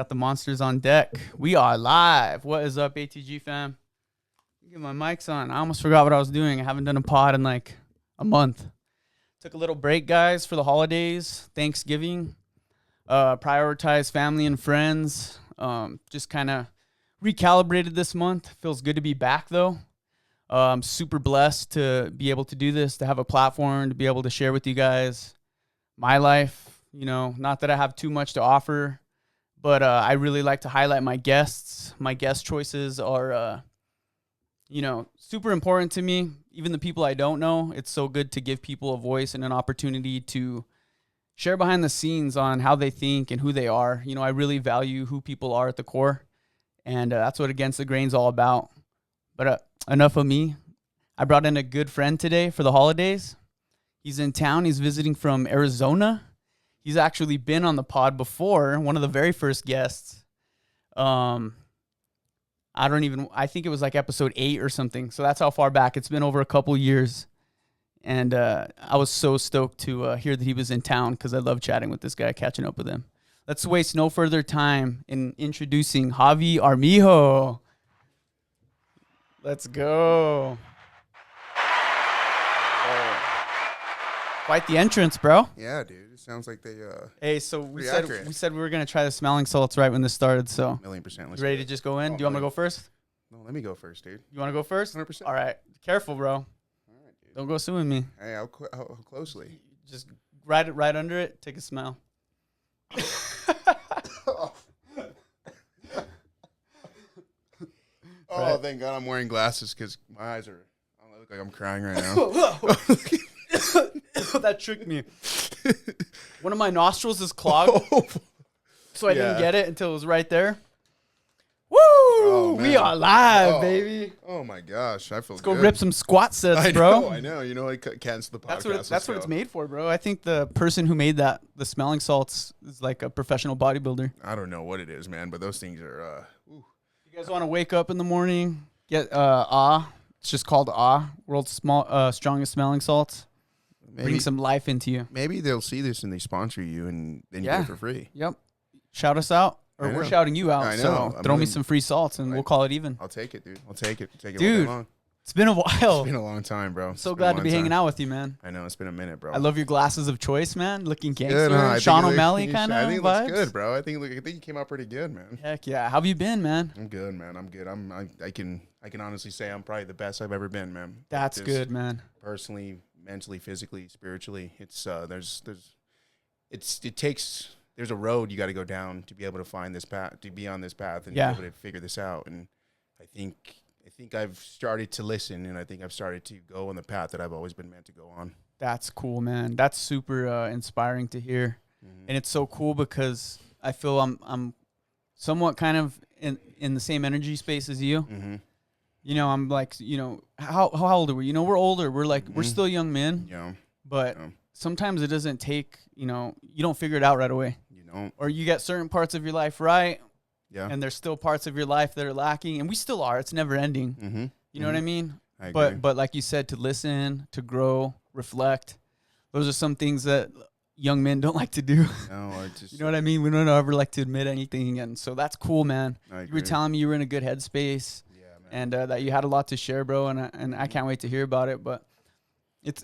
Got the monsters on deck. We are live. What is up, ATG fam? Get my mics on. I almost forgot what I was doing. I haven't done a pod in like a month. Took a little break, guys, for the holidays, Thanksgiving. Prioritized family and friends. Just kind of recalibrated this month. Feels good to be back, though. I'm super blessed to be able to do this, to have a platform, to be able to share with you guys my life. You know, not that I have too much to offer, but I really like to highlight my guests. My guest choices are, super important to me. Even the people I don't know, it's so good to give people a voice and an opportunity to share behind the scenes on how they think and who they are. You know, I really value who people are at the core, and that's what Against the Grain's all about. But enough of me. I brought in a good friend today for the holidays. He's in town. He's visiting from Arizona. He's actually been on the pod before, one of the very first guests. I think it was like episode 8 or something. So that's how far back. It's been over a couple years. And I was so stoked to hear that he was in town because I love chatting with this guy, catching up with him. Let's waste no further time in introducing Xavi Armijo. Let's go. Quite the entrance, bro. Yeah, dude. It sounds like they Hey, so we said we were gonna try the smelling salts right when this started. So 1,000,000%. you ready to just go in? Do you want me to go first? No, let me go first, dude. You want to go first? 100%. All right. Careful, bro. All right, dude. Don't go suing me. Hey, how closely? Just right under it. Take a smell. Oh, thank God I'm wearing glasses because my eyes are. I don't look like I'm crying right now. That tricked me. One of my nostrils is clogged, so I didn't get it until it was right there. Woo! Oh, we are live, baby. Oh my gosh, I feel. Let's go rip some squat sets, bro. bro. I know. You know, I cancel the podcast. That's what it's made for, bro. I think the person who made that, the smelling salts, is like a professional bodybuilder. I don't know what it is, man, but those things are. You guys want to wake up in the morning, get It's just called world's strongest smelling salts. Bring some life into you. Maybe they'll see this and they sponsor you and then you get it for free. Yep. Shout us out. Or we're shouting you out. I know. So throw me some free salts and we'll call it even. I'll take it, dude. I'll take it. Take it dude, all day long. It's been a while. It's been a long time, bro. I'm so glad to be hanging out with you, man. I know. It's been a minute, bro. I love your glasses of choice, man. Looking gangster. Sean O'Malley kind of vibes. I think it looks good, bro. I think you came out pretty good, man. Heck yeah. How have you been, man? I'm good, man. I'm good. I can honestly say I'm probably the best I've ever been, man. That's good, man. Personally, mentally, physically, spiritually, it's there's a road you got to go down to be able to find this path, to be on this path and be able to figure this out. And I think I've started to listen, and I think I've started to go on the path that I've always been meant to go on. That's cool, man. That's super inspiring to hear. Mm-hmm. And it's so cool because I feel I'm somewhat kind of in the same energy space as you. Mm-hmm. You know, I'm like, you know, how old are we? You know, we're older. We're like, we're still young men. Yeah. But sometimes it doesn't take, you know, you don't figure it out right away. You don't. Or you get certain parts of your life right. Yeah. And there's still parts of your life that are lacking. And we still are. It's never ending. Mm-hmm. You know what I mean? I agree. But like you said, to listen, to grow, reflect, those are some things that young men don't like to do. No, you know what I mean? We don't ever like to admit anything. And so that's cool, man. You were telling me you were in a good headspace. And that you had a lot to share, bro, and I can't wait to hear about it. But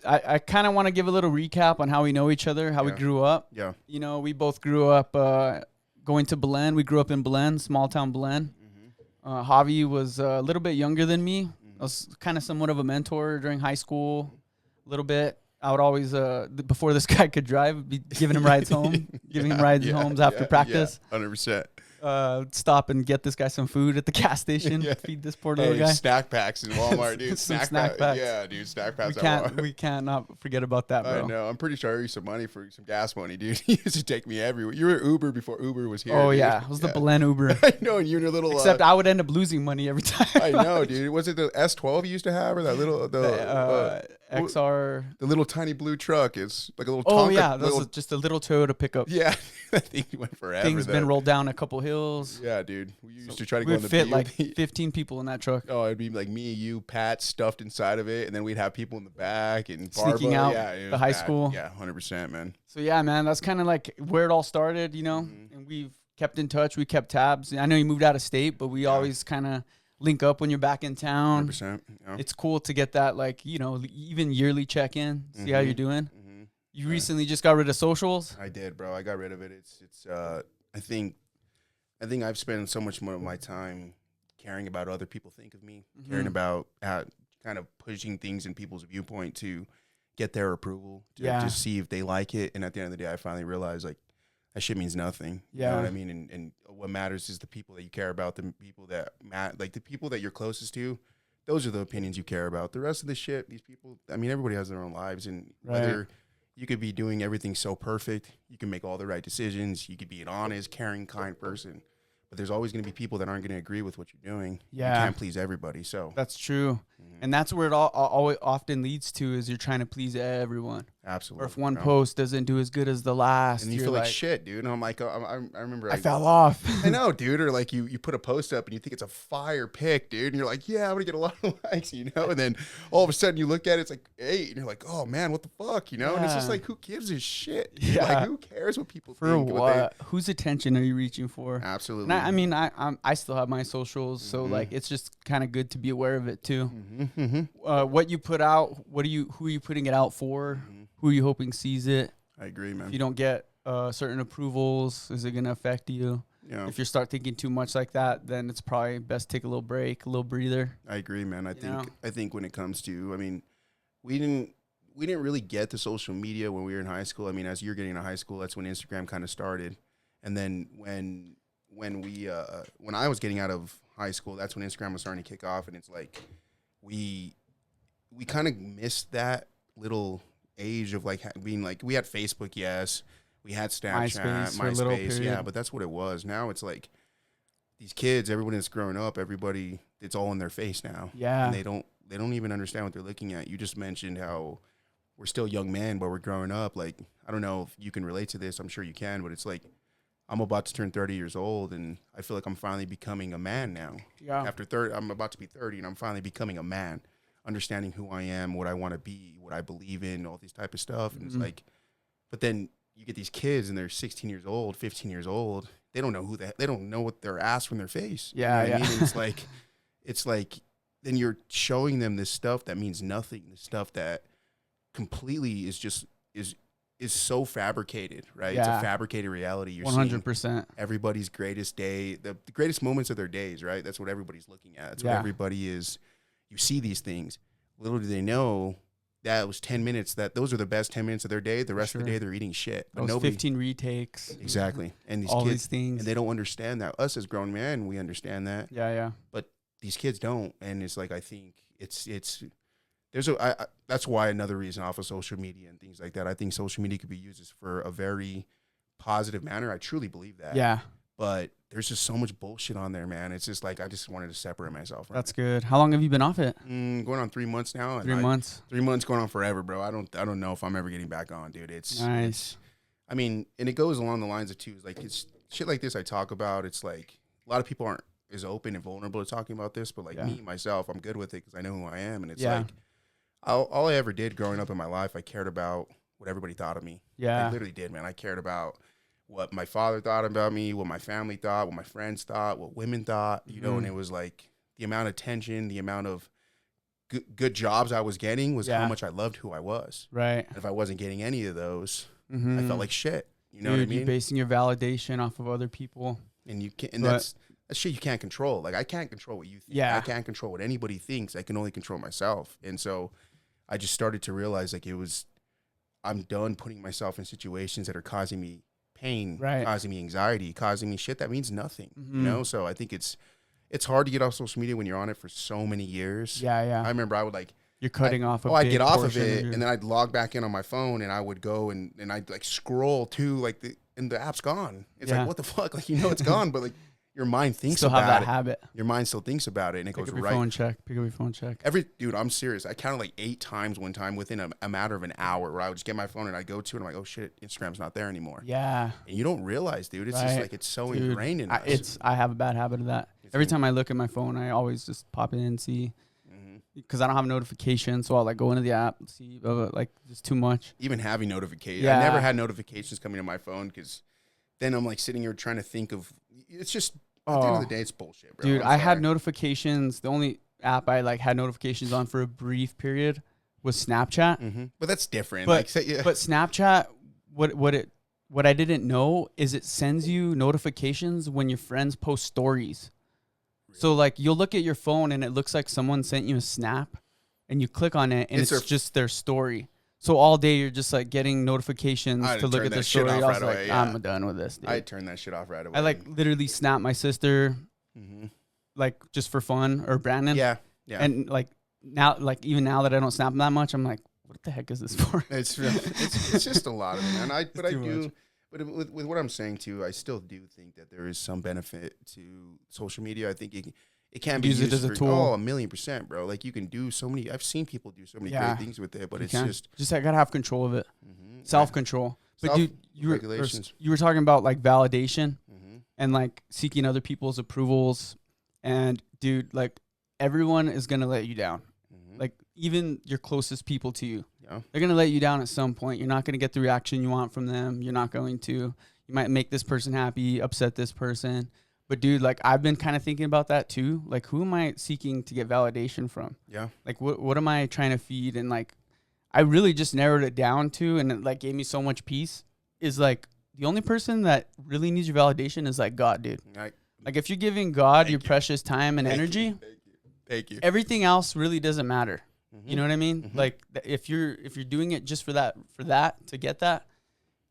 I kind of want to give a little recap on how we know each other, how we grew up. Yeah. You know, we both grew up going to Belen. We grew up in Belen, small town Belen. Mm-hmm. Xavi was a little bit younger than me. Mm-hmm. I was kind of somewhat of a mentor during high school, a little bit. I would always, before this guy could drive, be giving him rides home, giving him rides homes after practice. 100%. Stop and get this guy some food at the gas station. Feed this poor little guy. Snack packs in Walmart, dude. Snack packs. Yeah, dude. Snack packs. We can't not forget about that, bro. I know. I'm pretty sure I owe you some money for some gas money, dude. You used to take me everywhere. You were Uber before Uber was here. Oh, dude. yeah. It was the Belen Uber. I know. And you're in a little. Except I would end up losing money every time. I know, dude. Was it the S12 you used to have, or that little XR? The little tiny blue truck is like a little. Oh yeah, that was just a little Toyota pickup. Yeah, I think you went forever. Things been rolled down a couple hills. Yeah, dude. We used to try to go we in the fit like 15 people in that truck. Oh, it'd be like me, you, Pat, stuffed inside of it, and then we'd have people in the back and sneaking out the high school. Yeah, 100%, man. So yeah, man, that's kind of like where it all started, you know. Mm-hmm. And we've kept in touch. We kept tabs. I know you moved out of state, but we always kind of link up when you're back in town. 100%. Yeah. It's cool to get that, like, you know, even yearly check-in, see how you're doing. Mm-hmm. You recently just got rid of socials? I did, bro. I got rid of it. I think I've spent so much more of my time caring about what other people think of me, caring about kind of pushing things in people's viewpoint to get their approval, to just see if they like it. And at the end of the day, I finally realized, like, that shit means nothing. You know what I mean? And what matters is the people that you care about, the people that like the people that you're closest to. Those are the opinions you care about. The rest of the shit, these people, I mean, everybody has their own lives, and whether you could be doing everything so perfect, you can make all the right decisions, you could be an honest, caring, kind person, but there's always going to be people that aren't going to agree with what you're doing. Yeah. You can't please everybody. So that's true. And that's where it all often leads to, is you're trying to please everyone. Absolutely. Or if one post doesn't do as good as the last, and you feel like shit, dude. And I'm like, I remember I fell off. I know, dude. Or like you put a post up and you think it's a fire pic, dude. And you're like, yeah, I'm going to get a lot of likes, you know? And then all of a sudden you look at it, it's like 8. And you're like, oh man, what the fuck, you know? And it's just like, who gives a shit? Yeah. Like, who cares what people think? For what? Whose attention are you reaching for? Absolutely. And I mean, I still have my socials, so like it's just kind of good to be aware of it too. What you put out, who are you putting it out for? Who are you hoping sees it? I agree, man. If you don't get certain approvals, is it going to affect you? Yeah. If you start thinking too much like that, then it's probably best to take a little break, a little breather. I agree, man. I think when it comes to, I mean, we didn't really get to social media when we were in high school. I mean, as you're getting into high school, that's when Instagram kind of started. And then when I was getting out of high school, that's when Instagram was starting to kick off. And it's like we kind of missed that little age of like being like, we had Facebook, yes, we had Snapchat, MySpace, yeah, but that's what it was. Now it's like these kids, everybody that's growing up, everybody, it's all in their face now. Yeah, and they don't even understand what they're looking at. You just mentioned how we're still young men, but we're growing up. Like, I don't know if you can relate to this. I'm sure you can, but it's like I'm about to turn 30 years old, and I feel like I'm finally becoming a man now. Yeah, after 30, I'm about to be 30, and I'm finally becoming a man. Understanding who I am, what I want to be, what I believe in, all these type of stuff. And it's like, but then you get these kids and they're 16 years old, 15 years old. They don't know they don't know what they're asked from their face. Yeah. You know what I mean? It's like, then you're showing them this stuff that means nothing. This stuff that completely is so fabricated, right? Yeah. It's a fabricated reality. You're 100%. Seeing everybody's greatest day, the greatest moments of their days, right? That's what everybody's looking at. That's what everybody is. You see these things. Little do they know that was 10 minutes. Those are the best 10 minutes of their day. The rest of the day, they're eating shit. But those 15 retakes. Exactly. And these kids, things. And they don't understand that. Us as grown men, we understand that. Yeah. But these kids don't. And it's like, I think that's why another reason off of social media and things like that. I think social media could be used for a very positive manner. I truly believe that. Yeah. But there's just so much bullshit on there, man. It's just like, I just wanted to separate myself from That's good. How long have you been off it? Going on 3 months now. 3 months? 3 months going on forever, bro. I don't know if I'm ever getting back on, dude. It's nice. I mean, and it goes along the lines of too, like, it's shit like this I talk about. It's like, a lot of people aren't as open and vulnerable to talking about this, but like me, myself, I'm good with it because I know who I am. And it's like, all I ever did growing up in my life, I cared about what everybody thought of me. Yeah. I literally did, man. I cared about what my father thought about me, what my family thought, what my friends thought, what women thought, you know, and it was like the amount of attention, the amount of good jobs I was getting was how much I loved who I was. Right. And if I wasn't getting any of those, I felt like shit. You know what I mean? You're basing your validation off of other people. And you can't, and that's shit you can't control. Like, I can't control what you think. Yeah. I can't control what anybody thinks. I can only control myself. And so I just started to realize, like, I'm done putting myself in situations that are causing me pain, causing me anxiety, causing me shit that means nothing, you know? So I think it's hard to get off social media when you're on it for so many years. Yeah. I remember I would like... You're cutting off I'd get off of it, and then I'd log back in on my phone, and I would go and I'd like scroll to like and the app's gone. It's like, what the fuck? Like, you know it's gone, but like your mind thinks about it. Still have that habit. Your mind still thinks about it, and it goes right. Pick up your phone, check. Dude, I'm serious. I counted like 8 times one time within a matter of an hour where I would just get my phone and I'd go to it and I'm like, oh shit, Instagram's not there anymore. Yeah. And you don't realize, dude. It's just like, it's so ingrained in us. I have a bad habit of that. Every time I look at my phone, I always just pop in and see. Because I don't have notifications, so I'll like go into the app and see, like, it's too much. Even having notifications. I never had notifications coming to my phone because then I'm like sitting here trying to think of, it's just, at the end of the day, it's bullshit, bro. Dude, I had notifications. The only app I like had notifications on for a brief period was Snapchat. Mm-hmm. But that's different. But Snapchat, what I didn't know is it sends you notifications when your friends post stories. Really? So like you'll look at your phone and it looks like someone sent you a snap, and you click on it and it's just their story. So all day you're just like getting notifications to look at the story. I was like, I'm done with this, dude. I turned that shit off right away. I like literally snapped my sister, like just for fun, or Brandon. Yeah. And like now, like even now that I don't snap them that much, I'm like, what the heck is this for? It's just a lot of it, man. But with what I'm saying too, I still do think that there is some benefit to social media. I think it can be used as a tool. Oh, 1,000,000%, bro. Like you can do so many. I've seen people do so many great things with it, but it's just I gotta have control of it, self-control. But dude, you were talking about like validation and like seeking other people's approvals, and dude, like everyone is gonna let you down. Like even your closest people to you, they're gonna let you down at some point. You're not gonna get the reaction you want from them. You're not going to. You might make this person happy, upset this person. But dude, like I've been kind of thinking about that too. Like who am I seeking to get validation from? Yeah. Like what am I trying to feed? And like I really just narrowed it down to, and it like gave me so much peace, is like the only person that really needs your validation is like God, dude. Like if you're giving God your precious time and energy, thank you. Everything else really doesn't matter. You know what I mean? Like if you're doing it just for that to get that,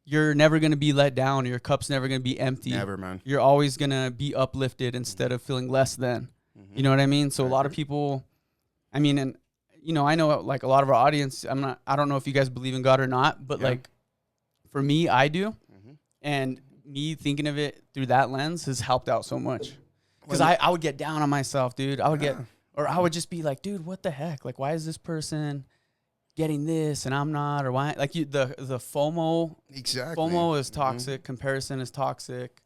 you're never going to be let down. Your cup's never going to be empty. Never, man. You're always going to be uplifted instead of feeling less than. You know what I mean? So a lot of people, I mean, and you know, I know like a lot of our audience, I don't know if you guys believe in God or not, but like for me, I do. And me thinking of it through that lens has helped out so much. Because I would get down on myself, dude. I would just be like, dude, what the heck? Like, why is this person getting this and I'm not? Or why? Like the FOMO. Exactly. FOMO is toxic. Comparison is toxic.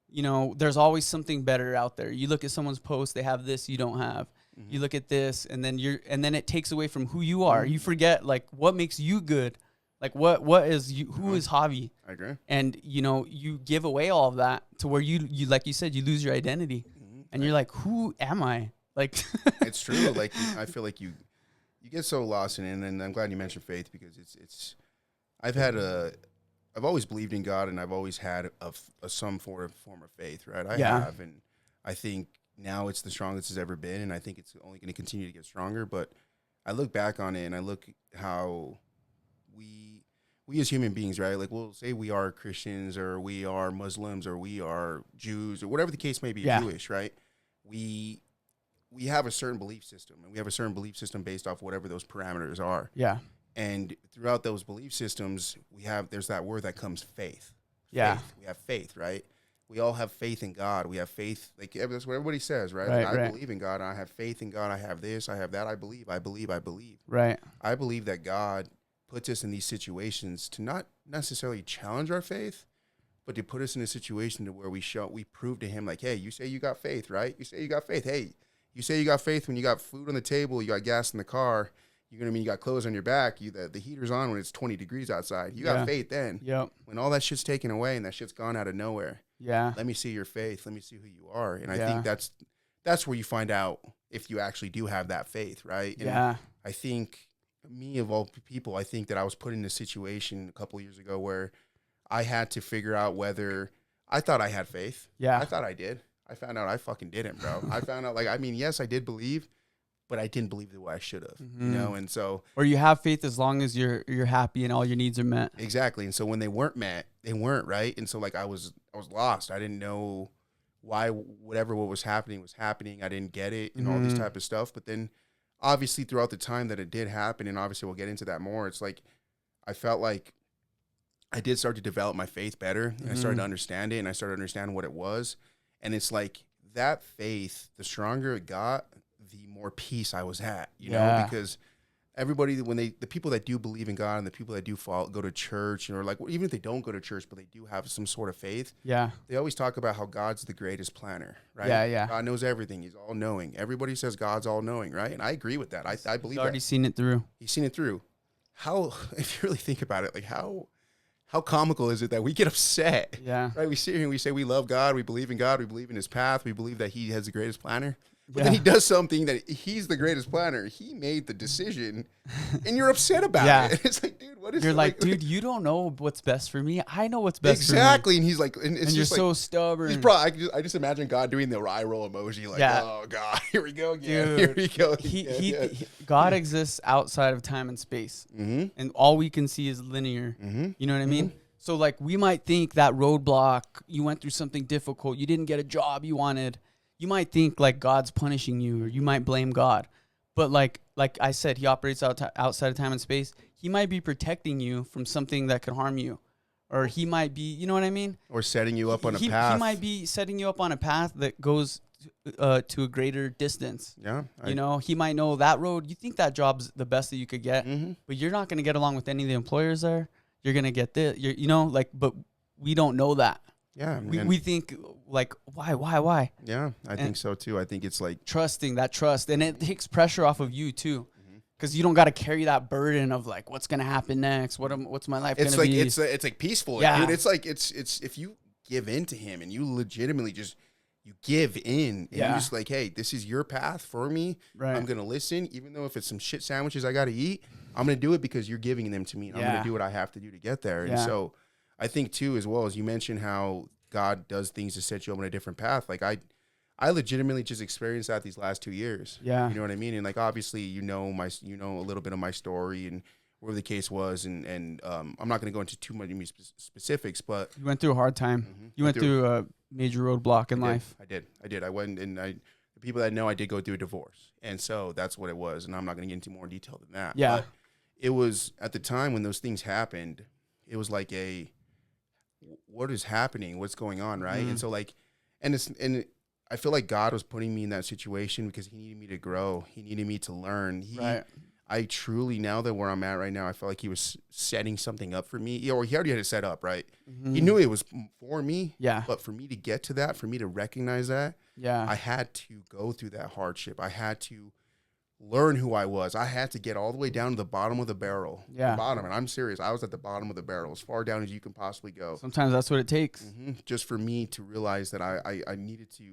You know, there's always something better out there. You look at someone's post, they have this you don't have. You look at this, and then it takes away from who you are. You forget like what makes you good. Like what is you? Who is Xavi? I agree. And you know, you give away all of that to where you like you said, you lose your identity, and you're like, who am I? Like it's true. Like I feel like you get so lost in it, and I'm glad you mentioned faith, because it's I've always believed in God, and I've always had some form of faith, right? I have, and I think now it's the strongest it's ever been, and I think it's only going to continue to get stronger. But I look back on it, and I look how we as human beings, right? Like we'll say we are Christians, or we are Muslims, or we are Jews, or whatever the case may be, Jewish, right? We have a certain belief system, and we have a certain belief system based off whatever those parameters are. Yeah. And throughout those belief systems, there's that word that comes faith. Yeah. Faith. We have faith, right? We all have faith in God. We have faith. Like that's what everybody says, right? Right, like, I believe in God. I have faith in God. I have this. I have that. I believe. Right. I believe that God puts us in these situations to not necessarily challenge our faith, but to put us in a situation to where we prove to him, like, hey, you say you got faith, right? You say you got faith. Hey, you say you got faith when you got food on the table, you got gas in the car, you got clothes on your back, the heater's on when it's 20 degrees outside. You got faith then. Yep. When all that shit's taken away and that shit's gone out of nowhere. Yeah. Let me see your faith. Let me see who you are. And I think that's where you find out if you actually do have that faith, right? And I think me, of all people, I think that I was put in a situation a couple of years ago where I had to figure out whether I thought I had faith. Yeah. I thought I did. I found out I fucking didn't, bro. I found out, yes, I did believe, but I didn't believe the way I should have, you know? And so, or you have faith as long as you're happy and all your needs are met. Exactly. And so when they weren't met, they weren't, right? And so like I was lost. I didn't know why what was happening. I didn't get it and all this type of stuff. But then obviously throughout the time that it did happen, and obviously we'll get into that more, it's like I felt like I did start to develop my faith better, and I started to understand it, and I started to understand what it was. And it's like that faith, the stronger it got, the more peace I was at, you know, because everybody, the people that do believe in God and the people that do go to church, or like, even if they don't go to church, but they do have some sort of faith. Yeah. They always talk about how God's the greatest planner, right? Yeah. Yeah. God knows everything. He's all knowing. Everybody says God's all knowing, right? And I agree with that. I believe He's already seen it through. He's seen it through. How, if you really think about it, like how how comical is it that we get upset? Yeah. Right? We sit here and we say we love God, we believe in God, we believe in his path, we believe that he has the greatest planner. But then he does something that he's the greatest planner. He made the decision, and you're upset about it. It's like, dude, what is? You're like, dude, you don't know what's best for me. I know what's best for me. Exactly. And he's like, and it's and you're just so like, stubborn. He's probably. I just imagine God doing the eye roll emoji, like, oh God, here we go again. Dude, here we go. God exists outside of time and space, and all we can see is linear. You know what I mean? So like, we might think that roadblock, you went through something difficult, you didn't get a job you wanted. You might think like God's punishing you, or you might blame God. But like I said, he operates outside of time and space. He might be protecting you from something that could harm you. Or he might be, you know what I mean? Or setting you up on a path. He might be setting you up on a path that goes to a greater distance. Yeah. You know, he might know that road. You think that job's the best that you could get, but you're not going to get along with any of the employers there. You're going to get this, but we don't know that. Yeah. We think like, why? Yeah, I think so too. I think it's like trusting that trust, and it takes pressure off of you too. Because you don't got to carry that burden of like, what's gonna happen next? What's my life gonna be? It's like peaceful. Yeah. Dude, it's like it's if you give in to him and you legitimately just you give in and you're just like, hey, this is your path for me. Right. I'm gonna listen, even though if it's some shit sandwiches I gotta eat, I'm gonna do it because you're giving them to me. And I'm gonna do what I have to do to get there. And so I think too, as well as you mentioned how God does things to set you up on a different path. Like I legitimately just experienced that these last 2 years. Yeah. You know what I mean? And like, obviously, you know a little bit of my story and where the case was. And I'm not going to go into too many specifics, but you went through a hard time. You went through a major roadblock in life. I did. I went and the people that know I did go through a divorce. And so that's what it was. And I'm not going to get into more detail than that. Yeah. But it was at the time when those things happened, it was like what is happening? What's going on? Right. And so like, and I feel like God was putting me in that situation because he needed me to grow. He needed me to learn. I truly, now that where I'm at right now, I felt like he was setting something up for me. Or he already had it set up, right? He knew it was for me. Yeah. But for me to get to that, for me to recognize that, I had to go through that hardship. I had to learn who I was. I had to get all the way down to the bottom of the barrel. Yeah. The bottom. And I'm serious. I was at the bottom of the barrel, as far down as you can possibly go. Sometimes that's what it takes. Just for me to realize that I needed to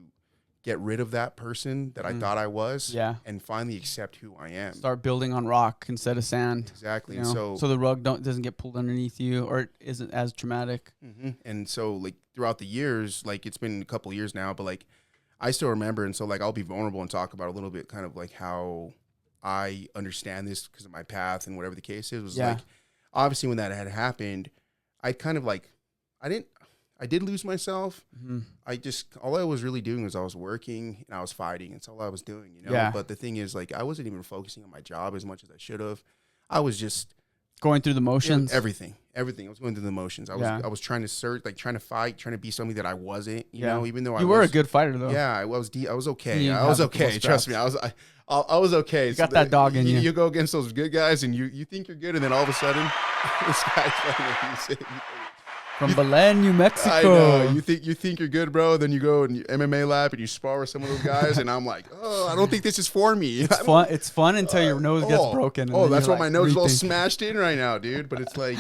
get rid of that person that I thought I was and finally accept who I am. Start building on rock instead of sand. Exactly. And so the rug doesn't get pulled underneath you, or it isn't as traumatic. And so like throughout the years, like it's been a couple of years now, but like I still remember. And so like I'll be vulnerable and talk about a little bit kind of like how I understand this because of my path and whatever the case is. Was like, obviously when that had happened, I kind of like, I did lose myself. All I was really doing was I was working and I was fighting. It's all I was doing, you know? Yeah. But the thing is, like, I wasn't even focusing on my job as much as I should have. I was just going through the motions. Everything. I was going through the motions. I was trying to search, like trying to fight, trying to be something that I wasn't, you know, even though you were a good fighter though. Yeah, I was okay. I was okay. Trust me. I was okay. You got that dog in you. You go against those good guys and you think you're good, and then all of a sudden this guy's from Belen, New Mexico. I know. You think you're good, bro. Then you go and you MMA lap and you spar with some of those guys, and I'm like, oh, I don't think this is for me. It's fun until your nose gets broken. And that's why my nose is all smashed in right now, dude. But it's like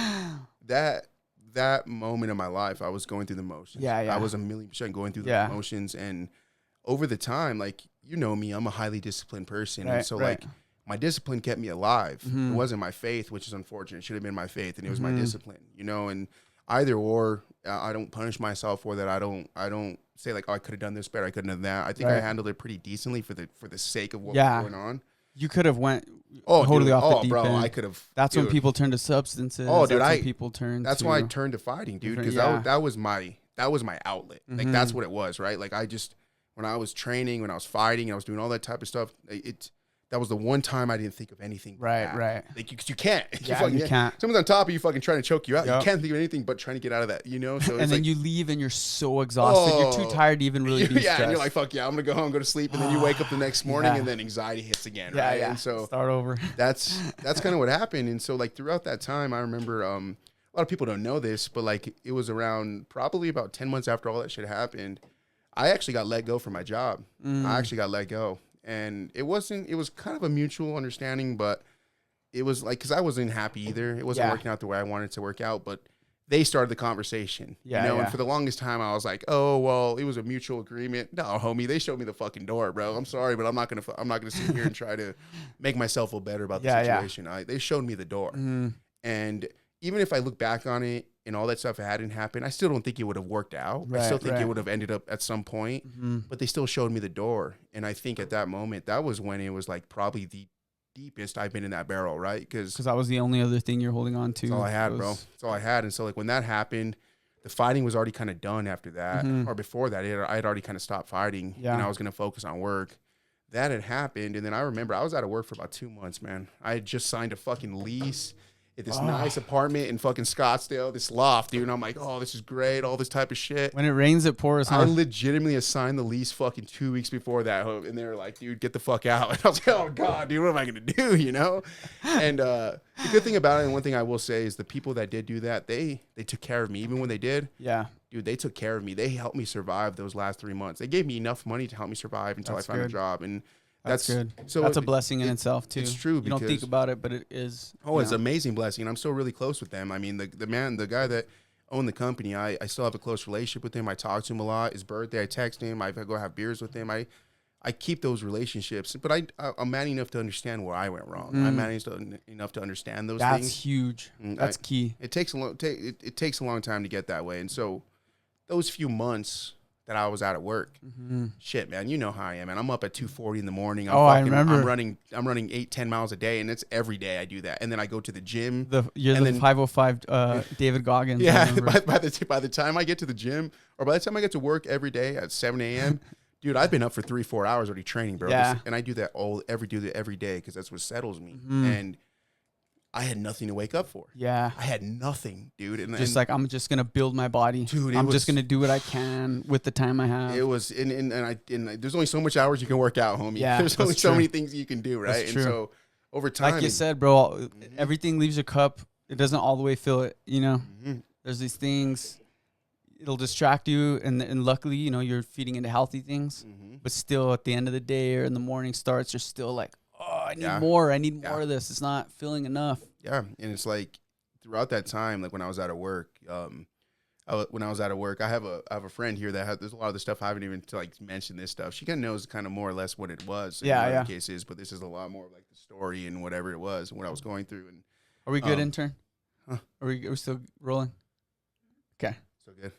that moment of my life, I was going through the motions. Yeah. I was 1,000,000% going through the motions, and over the time, like, you know me, I'm a highly disciplined person, and so like my discipline kept me alive. It wasn't my faith, which is unfortunate. It should have been my faith, and it was my discipline, you know. And either or, I don't punish myself for that. I don't say like, oh, I could have done this better, I couldn't have done that. I think I handled it pretty decently for the sake of what was going on. You could have went totally off the deep end. I could have. That's when people turn to substances. Dude, That's why I turned to fighting, dude, because that was my outlet. Like that's what it was, right? Like when I was training, when I was fighting, I was doing all that type of stuff. That was the one time I didn't think of anything. Right. Like you can't. Yeah, you can't. Someone's on top of you, fucking trying to choke you out. Yep. You can't think of anything but trying to get out of that, you know? So and then you leave and you're so exhausted. You're too tired to even really be stressed. And you're like, fuck yeah, I'm going to go home, go to sleep. And then you wake up the next morning and then anxiety hits again, right? Yeah. And so start over. That's kind of what happened. And so like throughout that time, I remember a lot of people don't know this, but like it was around probably about 10 months after all that shit happened, I actually got let go from my job. I actually got let go. And it was kind of a mutual understanding, but it was like, because I wasn't happy either. It wasn't working out the way I wanted it to work out. But they started the conversation. Yeah, you know, yeah. and for the longest time, I was like, oh, well, it was a mutual agreement. No, homie, they showed me the fucking door, bro. I'm sorry, but I'm not gonna sit here and try to make myself feel better about the situation. They showed me the door, and even if I look back on it and all that stuff hadn't happened, I still don't think it would have worked out. I still think it would have ended up at some point, but they still showed me the door. And I think at that moment, that was when it was like probably the deepest I've been in that barrel, right? Because that was the only other thing you're holding on to. That's all I had, bro. That's all I had. And so like when that happened, the fighting was already kind of done after that, or before that, I had already kind of stopped fighting, and I was going to focus on work. That had happened, and then I remember I was out of work for about 2 months, man. I had just signed a fucking lease at this nice apartment in fucking Scottsdale, this loft, dude. And I'm like, oh, this is great, all this type of shit. When it rains, it pours, huh? I legitimately assigned the lease fucking 2 weeks before that, and they were like, dude, get the fuck out. And I was like, oh, God, dude, what am I going to do, you know? And the good thing about it, and one thing I will say, is the people that did do that, they took care of me. Even when they did, dude, they took care of me. They helped me survive those last 3 months. They gave me enough money to help me survive until I found a job. And that's good. So that's a blessing in itself too. It's true. You don't think about it, but it is. Oh, it's an amazing blessing. And I'm still really close with them. I mean, the guy that owned the company, I still have a close relationship with him. I talk to him a lot. His birthday, I text him. I go have beers with him. I keep those relationships, but I'm man enough to understand where I went wrong. I'm man enough to understand those things. That's huge. That's key. It takes it takes a long time to get that way. And so those few months that I was out of work, shit, man, you know how I am, man. I'm up at 2:40 in the morning. I remember. I'm running 8-10 miles a day, and it's every day I do that. And then I go to the gym. You're the 505 David Goggins. Yeah. By the time I get to the gym, or by the time I get to work every day at 7 a.m., dude, I've been up for 3-4 hours already training, bro. Yeah. And I do that every day because that's what settles me. And I had nothing to wake up for. Yeah. I had nothing, dude. And I'm just going to build my body. Dude, I'm just going to do what I can with the time I have. It was, and there's only so much hours you can work out, homie. Yeah, there's only so many things you can do, right? That's true. And so over time. Like you said, bro, everything leaves your cup. It doesn't all the way fill it, you know? There's these things. It'll distract you, and luckily, you know, you're feeding into healthy things. But still, at the end of the day or in the morning starts, you're still like, oh, I need more. I need more of this. It's not filling enough. Yeah, and it's like throughout that time, like when I was out of work, I have a friend here that there's a lot of the stuff I haven't even mentioned this stuff. She kind of knows kind of more or less what it was. In the case is, but this is a lot more of like the story and whatever it was and what I was going through. And are we good, intern? Huh? Are we still rolling? Okay. So good.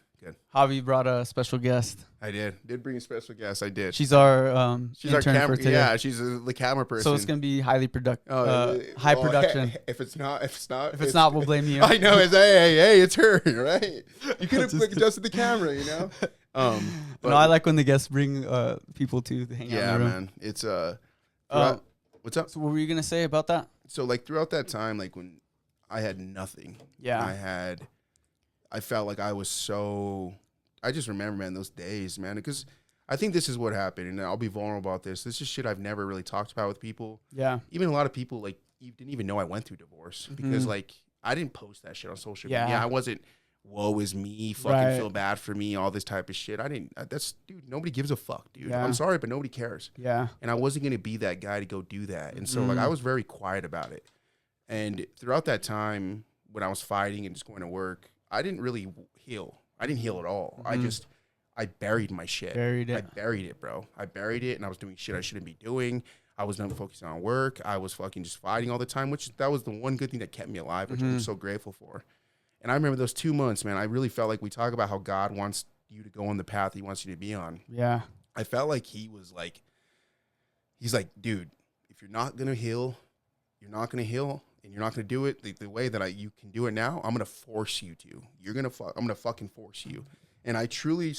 Javi brought a special guest. I did bring a special guest. I did. She's our she's our camera. Yeah, she's the camera person. So it's gonna be highly high production. If it's not, we'll blame you. I know. Hey, it's her, right? You could have adjusted the camera, you know. No, I like when the guests bring people to hang out. Yeah, in the room. Man. It's what's up? So what were you gonna say about that? So like throughout that time, like when I had nothing. Yeah. I felt like I just remember, man, those days, man, because I think this is what happened, and I'll be vulnerable about this. This is shit I've never really talked about with people. Yeah. Even a lot of people, like, you didn't even know I went through divorce because, like, I didn't post that shit on social media. I wasn't, woe is me, fucking feel bad for me, all this type of shit. Dude, nobody gives a fuck, dude. I'm sorry, but nobody cares. Yeah. And I wasn't going to be that guy to go do that. And so, like, I was very quiet about it. And throughout that time, when I was fighting and just going to work, I didn't really heal. I didn't heal at all. I buried my shit. I buried it, bro. I buried it, and I was doing shit I shouldn't be doing. I was not focusing on work. I was fucking just fighting all the time, that was the one good thing that kept me alive, which I'm so grateful for. And I remember those 2 months, man, I really felt like we talk about how God wants you to go on the path he wants you to be on. Yeah. I felt like he's like, dude, if you're not going to heal, you're not going to heal. And you're not going to do it the way that you can do it now. I'm going to force you to. I'm going to fucking force you. And I truly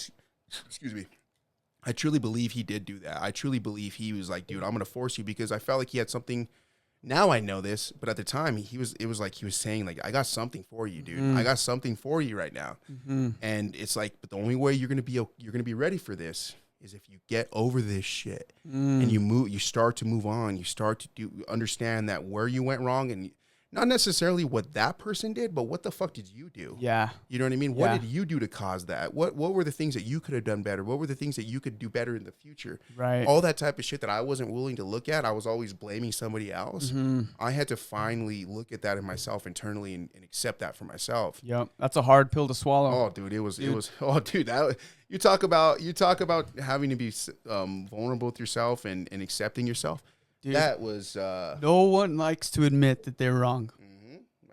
believe he did do that. I truly believe he was like, dude, I'm going to force you, because I felt like he had something. Now I know this, but at the time it was like he was saying, like, I got something for you, dude. I got something for you right now. And it's like, but the only way you're going to be ready for this is if you get over this shit and you start to move on, you start to understand that where you went wrong, and not necessarily what that person did, but what the fuck did you do? Yeah. You know what I mean? What did you do to cause that? What were the things that you could have done better? What were the things that you could do better in the future? Right. All that type of shit that I wasn't willing to look at. I was always blaming somebody else. Mm-hmm. I had to finally look at that in myself internally and accept that for myself. Yep. That's a hard pill to swallow. Oh, dude, it was, oh, dude, you talk about having to be vulnerable with yourself and accepting yourself. Dude, that was, no one likes to admit that they're wrong.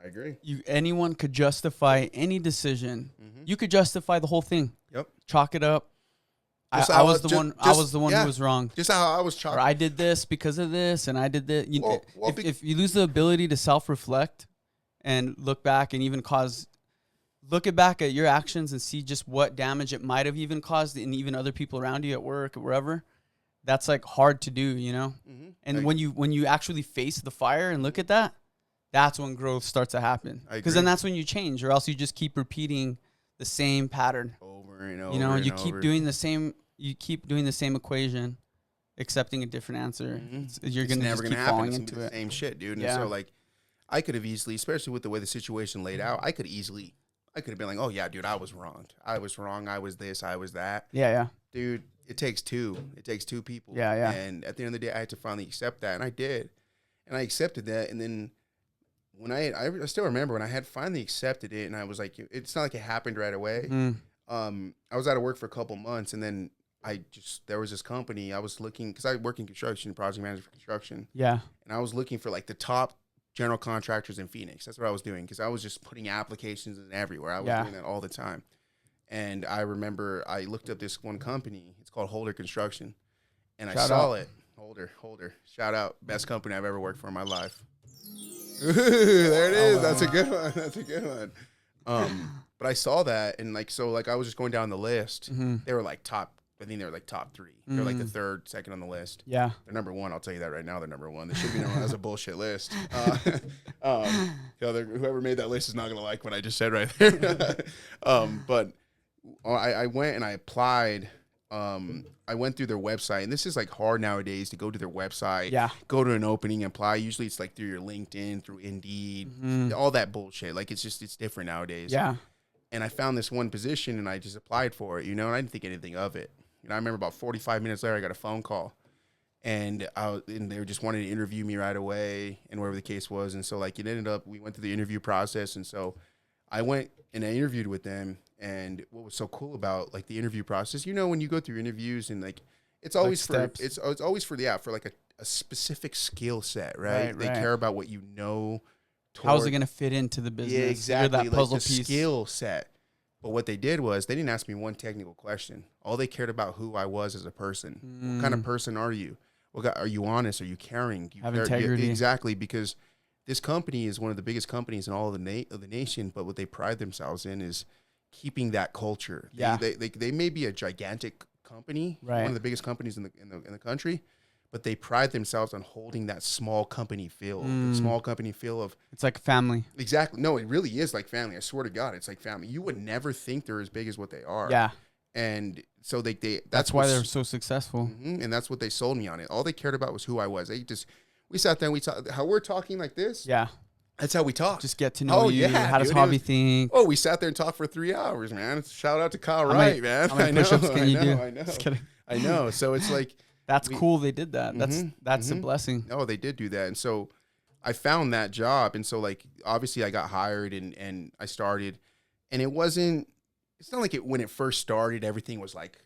I agree. Anyone could justify any decision. Mm-hmm. You could justify the whole thing. Yep. Chalk it up. I was the one who was wrong. Just how I was chalking. Or I did this because of this, and I did this. If you lose the ability to self-reflect and look back and even look back at your actions and see just what damage it might have even caused, and even other people around you at work or wherever, that's like hard to do, you know. Mm-hmm. And when you actually face the fire and look at that, that's when growth starts to happen. Because then that's when you change, or else you just keep repeating the same pattern over and over. You know, you keep doing the same. You keep doing the same equation, accepting a different answer. Mm-hmm. You're gonna never just keep happen. falling into it. Same shit, dude. And so like, I could have easily, especially with the way the situation laid out, I could have been like, oh yeah, dude, I was wrong. I was wrong. I was this. I was that. Yeah. Dude, it takes two. It takes two people. Yeah. And at the end of the day, I had to finally accept that, and I did, and I accepted that, and then. When I still remember when I had finally accepted it, and I was like, it's not like it happened right away. I was out of work for a couple months, and then there was this company I was looking, because I work in construction, project manager for construction. Yeah. And I was looking for like the top general contractors in Phoenix. That's what I was doing, because I was just putting applications in everywhere. I was doing that all the time. And I remember I looked up this one company. It's called Holder Construction, and I saw it. Holder. Shout out, best company I've ever worked for in my life. There it is. That's a good one. But I saw that, and I was just going down the list. Mm-hmm. They were like top. I think they were like top 3. Mm-hmm. They're like the third, second on the list. Yeah, they're number 1. I'll tell you that right now. They're number 1. They should be known as a bullshit list. Whoever made that list is not gonna like what I just said right there. But I went and I applied. I went through their website, and this is like hard nowadays to go to their website, go to an opening, apply. Usually it's like through your LinkedIn, through Indeed, all that bullshit. Like it's different nowadays. Yeah. And I found this one position, and I just applied for it, you know, and I didn't think anything of it. You know, I remember about 45 minutes later, I got a phone call, and they just wanted to interview me right away, and whatever the case was. And so like it ended up, we went through the interview process, and so I went and I interviewed with them. And what was so cool about like the interview process, you know, when you go through interviews and like it's always like it's always for like a specific skill set, right? They care about what you know. How's it going to fit into the business? Yeah, exactly. That puzzle like the piece. Skill set. But what they did was they didn't ask me one technical question. All they cared about who I was as a person. What kind of person are you? Are you honest? Are you caring? Do you have integrity? Exactly, because this company is one of the biggest companies in all of the nation. But what they pride themselves in is keeping that culture. Yeah. They may be a gigantic company, right, one of the biggest companies in the country, but they pride themselves on holding that small company feel. The small company feel of it's like family. Exactly. No, it really is like family. I swear to God, it's like family. You would never think they're as big as what they are. Yeah. And so that's why they're so successful. Mm-hmm, and that's what they sold me on it. All they cared about was who I was. We sat there and we talked how we're talking like this. Yeah. That's how we talk. Just get to know you. Yeah, how does Javi think? Oh, we sat there and talked for 3 hours, man. Shout out to Kyle Wright, man. How many push-ups can you do? I know. Just kidding. I know. So it's like that's cool. They did that. That's a blessing. Oh, they did do that. And so I found that job, and so like obviously I got hired and I started, and it's not like when it first started everything was like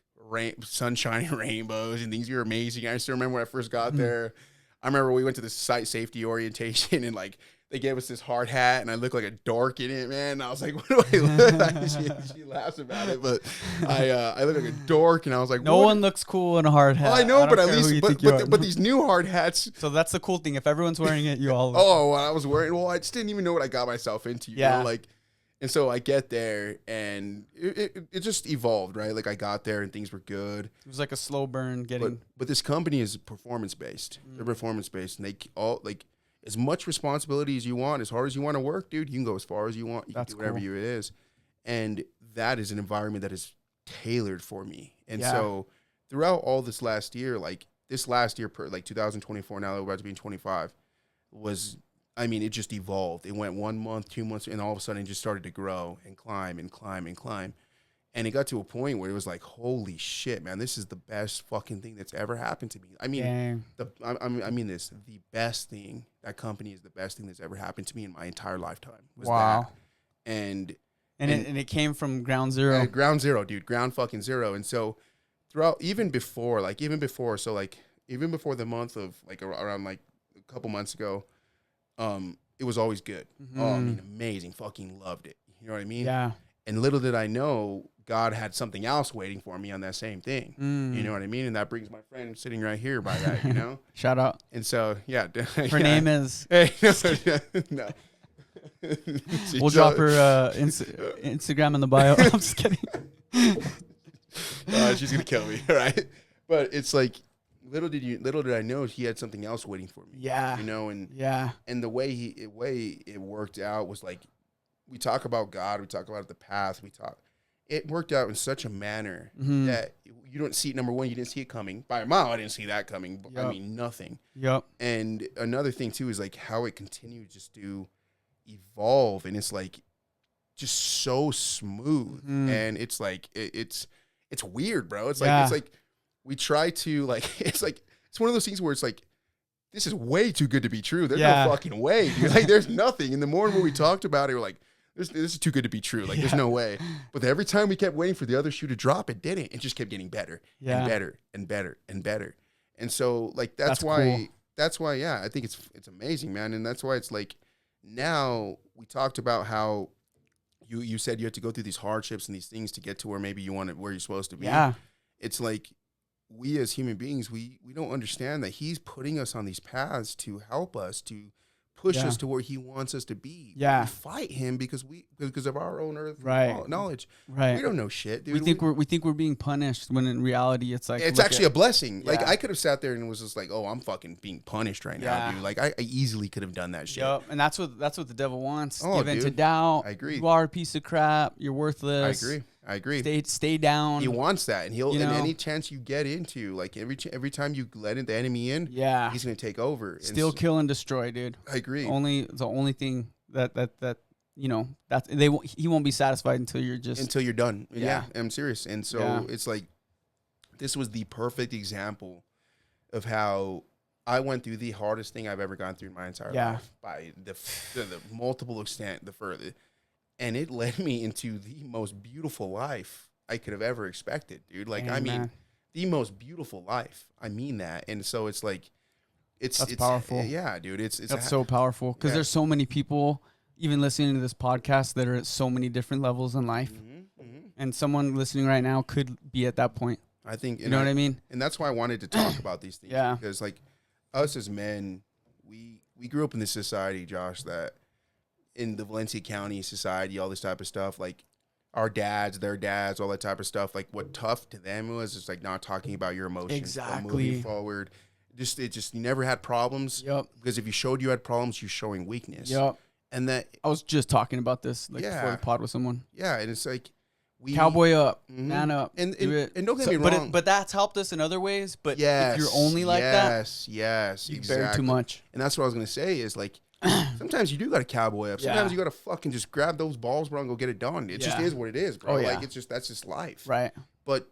sunshine and rainbows and things were amazing. I still remember when I first got there. I remember we went to the site safety orientation, and like they gave us this hard hat, and I looked like a dork in it, man. And I was like, what do I look like? She laughs about it, but I look like a dork, and I was like, no one looks cool in a hard hat. Well, I know, but at least, but these new hard hats. So that's the cool thing. If everyone's wearing it, you all. I was wearing. Well, I just didn't even know what I got myself into. You know? Like, and so I get there, and it just evolved, right? Like I got there, and things were good. It was like a slow burn getting. But this company is performance based. They're performance based, and they all like. As much responsibility as you want, as hard as you want to work, dude, you can go as far as you want. You can do whatever it is. And that is an environment that is tailored for me. And so throughout all this last year, like 2024, now that we're about to be in 25, was I mean, it just evolved. It went 1 month, 2 months, and all of a sudden it just started to grow and climb and climb and climb. And it got to a point where it was like, holy shit, man, this is the best fucking thing that's ever happened to me. I mean, I mean this, the best thing, that company is the best thing that's ever happened to me in my entire lifetime. Was wow. That. And it came from ground zero. Ground zero, dude, ground fucking zero. And so throughout, even before the month of like around like a couple months ago, it was always good. Mm-hmm. Oh, I mean, amazing, fucking loved it. You know what I mean? Yeah. And little did I know, God had something else waiting for me on that same thing. You know what I mean? And that brings my friend sitting right here by that, you know? Shout out. And so, yeah. Her name is... No. We'll drop her Instagram in the bio. I'm just kidding. She's going to kill me, right? But it's like, little did I know he had something else waiting for me. Yeah. You know? And yeah. And the way it worked out was like, we talk about God, we talk about the path, it worked out in such a manner that you don't see it. Number one, you didn't see it coming. By a mile, I didn't see that coming. Yep. I mean, nothing. Yep. And another thing, too, is like how it continued just to evolve. And it's like just so smooth. And it's like, it's weird, bro. It's like we try to, like, it's one of those things where it's like, this is way too good to be true. There's no fucking way, dude. Like, there's nothing. And the more and more we talked about it, we're like, this is too good to be true. Like, there's no way. But every time we kept waiting for the other shoe to drop, it didn't. It just kept getting better and better and better and better. And so, like, that's why, yeah, I think it's amazing, man. And that's why it's like, now we talked about how you said you had to go through these hardships and these things to get to where maybe where you're supposed to be. Yeah. It's like, we as human beings, we don't understand that he's putting us on these paths to help us, to push us to where he wants us to be. Yeah. We fight him because of our own earthly knowledge. Right. We don't know shit, dude. We think we're being punished when in reality it's like, it's actually a blessing. Yeah. Like, I could have sat there and was just like, oh, I'm fucking being punished right now, dude. Like, I easily could have done that shit. Yep. And that's what the devil wants. Oh, Give in to doubt. I agree. You are a piece of crap. You're worthless. I agree. Stay down. He wants that, and and any chance you get into, like, every time you let the enemy in, he's gonna take over. Steal, kill, and destroy, dude. I agree. The only thing that you know, he won't be satisfied until you're done. Yeah, I'm serious. And so it's like, this was the perfect example of how I went through the hardest thing I've ever gone through in my entire life, by the multiple extent, the further. And it led me into the most beautiful life I could have ever expected, dude. Like, I mean, the most beautiful life. I mean that. And so it's like, it's powerful. Yeah, dude. That's so powerful, because there's so many people even listening to this podcast that are at so many different levels in life. And someone listening right now could be at that point. I think, you know what I mean? And that's why I wanted to talk about these things. Because, like, us as men, we grew up in this society, Josh, that in the Valencia County society, all this type of stuff, like, our dads, their dads, all that type of stuff, like, what tough to them was just like not talking about your emotions. Exactly. Moving forward. You never had problems. Yep. Because if you showed you had problems, you're showing weakness. Yep. And that, I was just talking about this before the pod with someone. Yeah, and it's like, cowboy up, man up, and don't get me wrong, but that's helped us in other ways. But if you're only like that, you bear too much. And that's what I was gonna say is, like, sometimes you do got to cowboy up. Sometimes you got to fucking just grab those balls, bro, and go get it done. It just is what it is, bro. Like, that's just life, right? But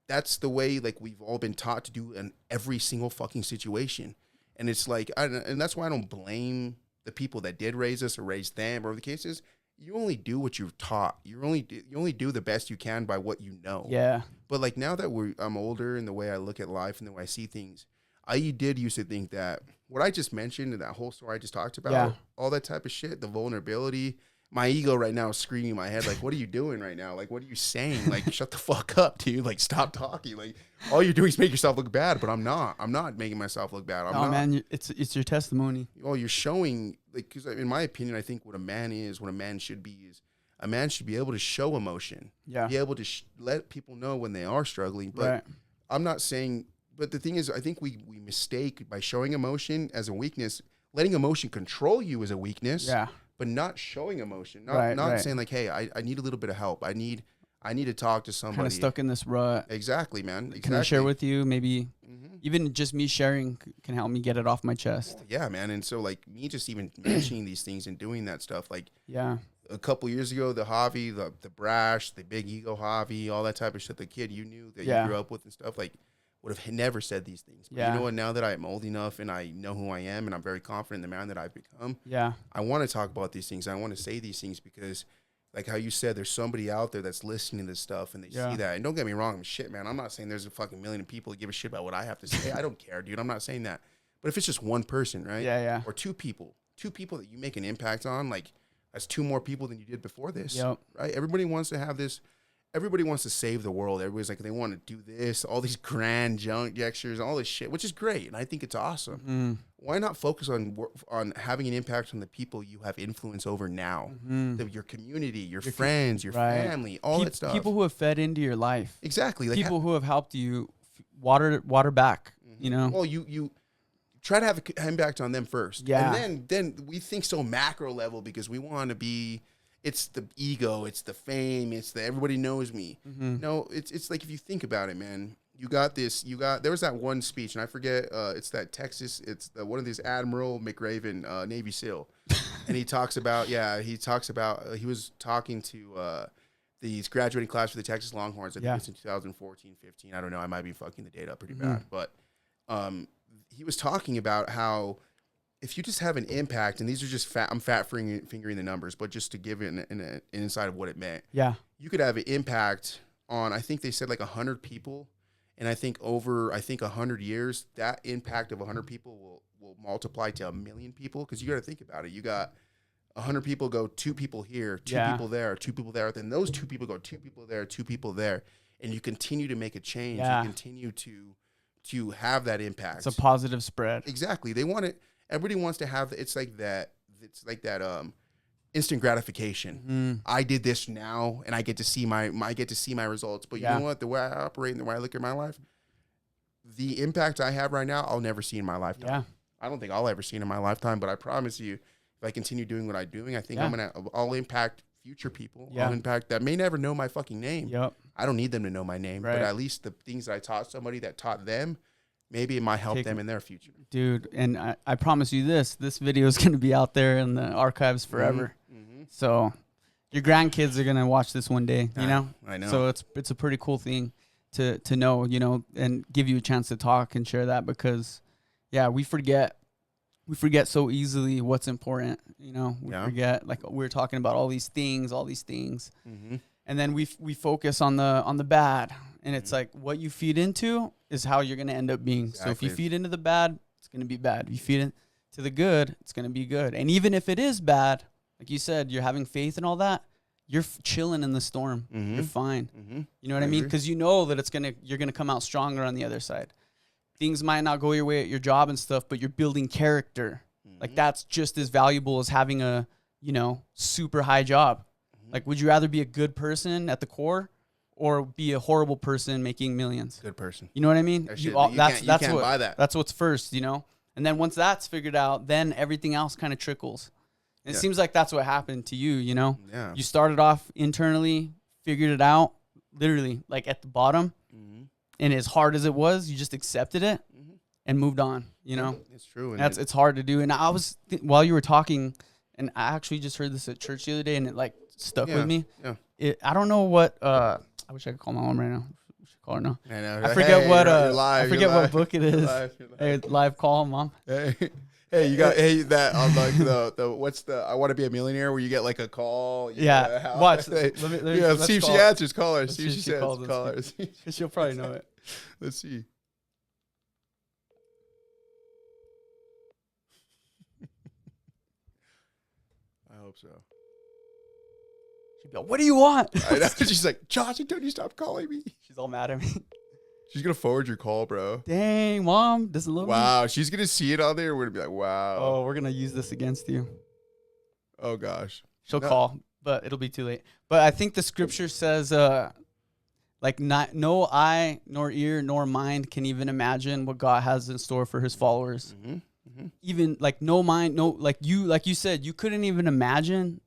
that's the way, like, we've all been taught to do in every single fucking situation. And it's like, and that's why I don't blame the people that did raise us or raised them, or the case is, you only do what you're taught. You only do the best you can by what you know. Yeah. But, like, now that I'm older, and the way I look at life and the way I see things, I did used to think that what I just mentioned in that whole story I just talked about, all that type of shit, the vulnerability, my ego right now is screaming in my head, like, what are you doing right now? Like, what are you saying? Like, shut the fuck up, dude. Like, stop talking. Like, all you're doing is make yourself look bad, but I'm not making myself look bad. Man, it's your testimony. Well, you're showing, like, because in my opinion, I think what a man should be is, a man should be able to show emotion. Yeah. Be able to let people know when they are struggling. But I'm not saying, but the thing is, I think we mistake by showing emotion as a weakness. Letting emotion control you is a weakness. Yeah. But not showing emotion. Not saying, like, hey, I need a little bit of help. I need I need to talk to somebody. Kind of stuck in this rut. Exactly, man. Exactly. Can I share with you? Maybe even just me sharing can help me get it off my chest. Yeah, man. And so like me just even mentioning these things and doing that stuff, like a couple years ago, the Xavi, the brash, the big ego Xavi, all that type of shit, the kid you knew that you grew up with and stuff, like would have never said these things. But you know what? Now that I'm old enough and I know who I am and I'm very confident in the man that I've become, I want to talk about these things. I want to say these things because like how you said, there's somebody out there that's listening to this stuff and they see that. And don't get me wrong, shit, man. I'm not saying there's a fucking million people that give a shit about what I have to say. I don't care, dude. I'm not saying that. But if it's just one person, right? Yeah. Or two people that you make an impact on, like that's two more people than you did before this, right? Everybody wants to have this. Everybody wants to save the world. Everybody's like, they want to do this, all these grand junk gestures, all this shit, which is great. And I think it's awesome. Why not focus on having an impact on the people you have influence over now? Your community, your friends, your family, all that stuff. People who have fed into your life. Exactly. Like people who have helped you water back, you know? Well, you try to have an impact on them first. Yeah. And then we think so macro level because we want to be... It's the ego, it's the fame, it's the everybody knows me. No, it's like if you think about it, man, there was that one speech, and I forget, it's that Texas, it's one of these Admiral McRaven, Navy SEAL. And he talks about, he was talking to these graduating class for the Texas Longhorns. I think it's in 2014, 15. I don't know. I might be fucking the date up pretty bad. But he was talking about how if you just have an impact, and these are just I'm fingering the numbers, but just to give it an insight of what it meant. Yeah. You could have an impact on, I think they said like 100 people. And I think over 100 years, that impact of 100 people will multiply to 1 million people. Because you got to think about it. You got 100 people go 2 people here, 2 people there, 2 people there. Then those 2 people go 2 people there, 2 people there. And you continue to make a change. You continue to have that impact. It's a positive spread. Exactly. They want it. Everybody wants to have, it's like that instant gratification. I did this now and I get to see my results. But you know what? The way I operate and the way I look at my life, the impact I have right now, I'll never see in my lifetime. Yeah. I don't think I'll ever see it in my lifetime, but I promise you, if I continue doing what I'm doing, I think I'll impact future people. I'll impact that may never know my fucking name. Yep. I don't need them to know my name, but at least the things that I taught somebody that taught them, maybe it might help them in their future. Dude, and I promise you this video is going to be out there in the archives forever. So your grandkids are going to watch this one day, you know? I know. So it's a pretty cool thing to know, you know, and give you a chance to talk and share that because, we forget so easily what's important, you know? We forget, like we're talking about all these things. And then we focus on the bad. And it's like what you feed into is how you're going to end up being. Exactly. So if you feed into the bad, it's going to be bad. If you feed into the good, it's going to be good. And even if it is bad, like you said, you're having faith and all that, you're chilling in the storm. You're fine. You know what I mean? Because you know that you're going to come out stronger on the other side. Things might not go your way at your job and stuff, but you're building character. Like that's just as valuable as having a, you know, super high job. Like, would you rather be a good person at the core or be a horrible person making millions? Good person. You know what I mean? You can't buy that. That's what's first, you know? And then once that's figured out, then everything else kind of trickles. And it seems like that's what happened to you, you know? Yeah. You started off internally, figured it out, literally, like at the bottom. And as hard as it was, you just accepted it and moved on, you know? It's true. And it's hard to do. And I was, while you were talking, and I actually just heard this at church the other day, and it like stuck with me. Yeah. I don't know what, I wish I could call my mom right now. I should call her now. I know. I forget what book it is. Hey, live call, Mom. Hey, you got that on like the what's the I Want to Be a Millionaire where you get like a call. Watch. See if she answers. Call her. See if she says. Call her. Because she'll probably know it. Let's see. I hope so. She'd be like, "What do you want?" I know. She's like, "Josh, don't you stop calling me?" She's all mad at me. She's gonna forward your call, bro. Dang, Mom doesn't love me. Wow, she's gonna see it on there. We're gonna be like, wow. Oh, we're gonna use this against you. Oh gosh. She'll call, but it'll be too late. But I think the scripture says, like, no eye, nor ear, nor mind can even imagine what God has in store for His followers. Even like no mind, no like you said, you couldn't even imagine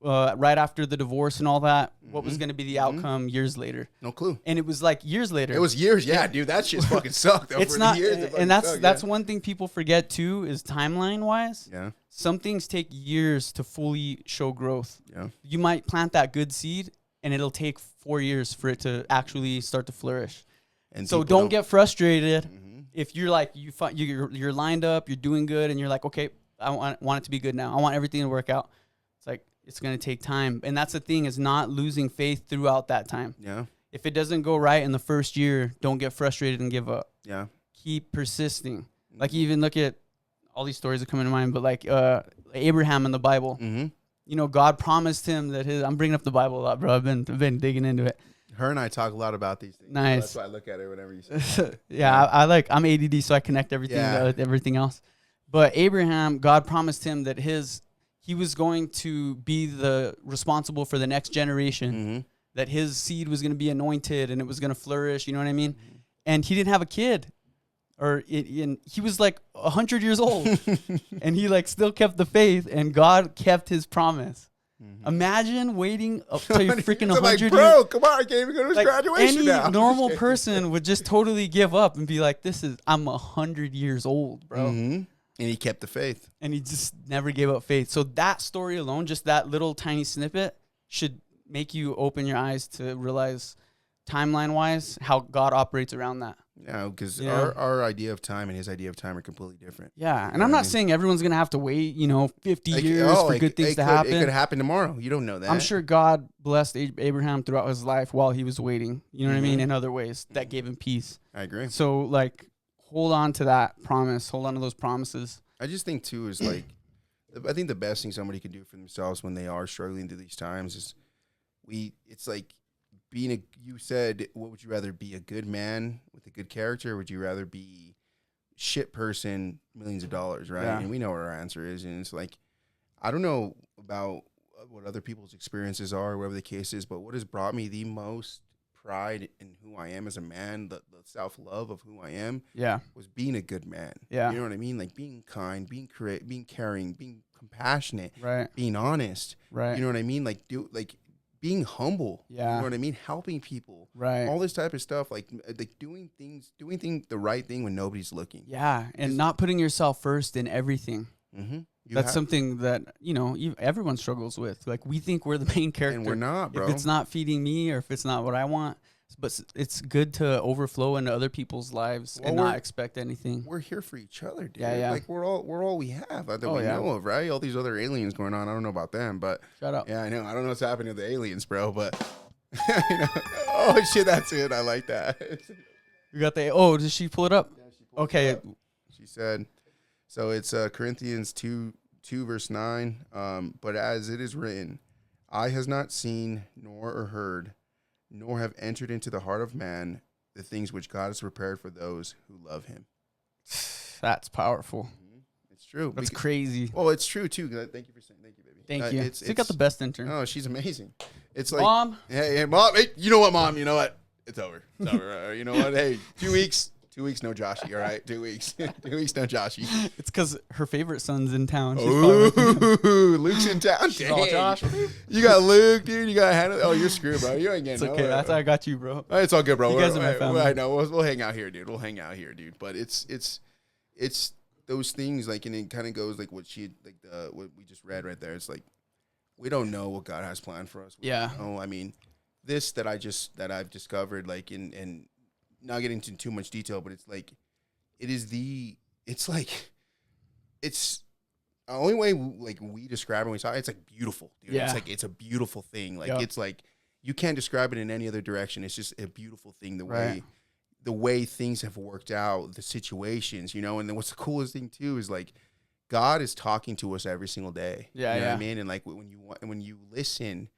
right after the divorce and all that, what was going to be the outcome years later. No clue. And it was like years later. It was years. Yeah, dude, that shit fucking sucked. Though, it's not, and that's one thing people forget too, is timeline wise. Yeah. Some things take years to fully show growth. Yeah. You might plant that good seed and it'll take 4 years for it to actually start to flourish. And so don't get frustrated if you're like, you're lined up, you're doing good, and you're like, okay, I want it to be good now. I want everything to work out. It's like, it's going to take time. And that's the thing, is not losing faith throughout that time. Yeah. If it doesn't go right in the first year, don't get frustrated and give up. Yeah. Keep persisting. Like, you even look at all these stories that come into mind, but like Abraham in the Bible, you know, God promised him that I'm bringing up the Bible a lot, bro. I've been digging into it. Her and I talk a lot about these things. Nice. So that's why I look at it whenever you say yeah, I'm ADD, so I connect everything with everything else. But Abraham, God promised him that he was going to be the responsible for the next generation, that his seed was going to be anointed and it was going to flourish. You know what I mean? And he didn't have a kid, he was like 100 years old, and he like still kept the faith, and God kept his promise. Imagine waiting up to your freaking 100 like, bro, come on, I can't even go to his like graduation now. Any normal person would just totally give up and be like, I'm 100 years old, bro. And he kept the faith. And he just never gave up faith. So that story alone, just that little tiny snippet, should make you open your eyes to realize, timeline-wise, how God operates around that. Yeah, because our idea of time and his idea of time are completely different. Yeah, and I'm not saying everyone's going to have to wait, 50 years for good things to happen. It could happen tomorrow. You don't know that. I'm sure God blessed Abraham throughout his life while he was waiting. You know what I mean? In other ways that gave him peace. I agree. So, like, hold on to that promise. Hold on to those promises. I just think, too, is like, I think the best thing somebody can do for themselves when they are struggling through these times is it's like, you said, what would you rather be, a good man with a good character, or would you rather be shit person, millions of dollars, right? Yeah. And we know what our answer is, and it's like, I don't know about what other people's experiences are, whatever the case is, but what has brought me the most pride in who I am as a man, the self-love of who I am, was being a good man. Yeah. You know what I mean? Like being kind, being caring, being compassionate, right? Being honest, right? You know what I mean? Like being humble, you know what I mean? Helping people, right? All this type of stuff, like doing the right thing when nobody's looking. Yeah, and not putting yourself first in everything. That's something that everyone struggles with. Like, we think we're the main character, and we're not, bro. If it's not feeding me, or if it's not what I want. But it's good to overflow into other people's lives and not expect anything. We're here for each other, dude. Yeah. Like we're all we have that we know of, right? All these other aliens going on. I don't know about them, but shut up. Yeah, I know. I don't know what's happening to the aliens, bro. But oh shit, that's it. I like that. We got did she pull it up? Yeah, she pulled it up. She said, so it's Corinthians 2 verse 9. But as it is written, eye has not seen nor heard, nor have entered into the heart of man the things which God has prepared for those who love him. That's powerful. It's true. That's crazy. Well, it's true, too. Thank you for saying. Thank you, baby. Thank you. You got the best intern. Oh, she's amazing. It's like, Mom. Hey, Mom. Hey, you know what, Mom? You know what? It's over. It's over. You know what? Hey, 2 weeks. 2 weeks, no Joshy, all right? 2 weeks. 2 weeks, no Joshy. It's because her favorite son's in town. Ooh, Luke's in town. All Josh. You got Luke, dude. You got Hannah. Oh, you're screwed, bro. You ain't getting It's okay. That's how I got you, bro. It's all good, bro. You guys are my family. I know. We'll hang out here, dude. But it's those things, like, and it kind of goes like what we just read right there. It's like, we don't know what God has planned for us. I mean, this that I've discovered, like, in not getting into too much detail, but it's like, it's the only way we describe it when we talk. It's like beautiful, dude. Yeah. It's like, it's a beautiful thing. Like, it's like, you can't describe it in any other direction. It's just a beautiful thing. The way things have worked out, the situations, and then what's the coolest thing too is like, God is talking to us every single day. Yeah. You know what I mean? And like, when you listen,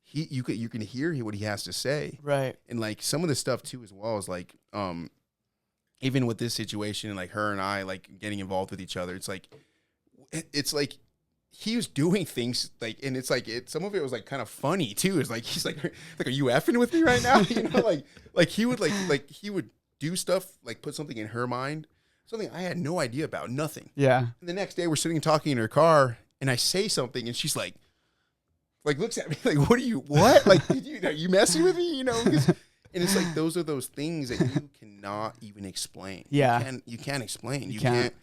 you can hear what he has to say. Right. And like some of the stuff too as well is like, even with this situation and like her and I like getting involved with each other, it's like he was doing things like, and it's like, some of it was like kind of funny too. It's like, he's like, are you effing with me right now? Like he would he would do stuff, like put something in her mind, something I had no idea about, nothing. Yeah. And the next day we're sitting talking in her car and I say something and she's like, like looks at me like, what? Like, are you messing with me? You know? And it's like, those are those things that you cannot even explain. Yeah. You can't explain. You can't. can't.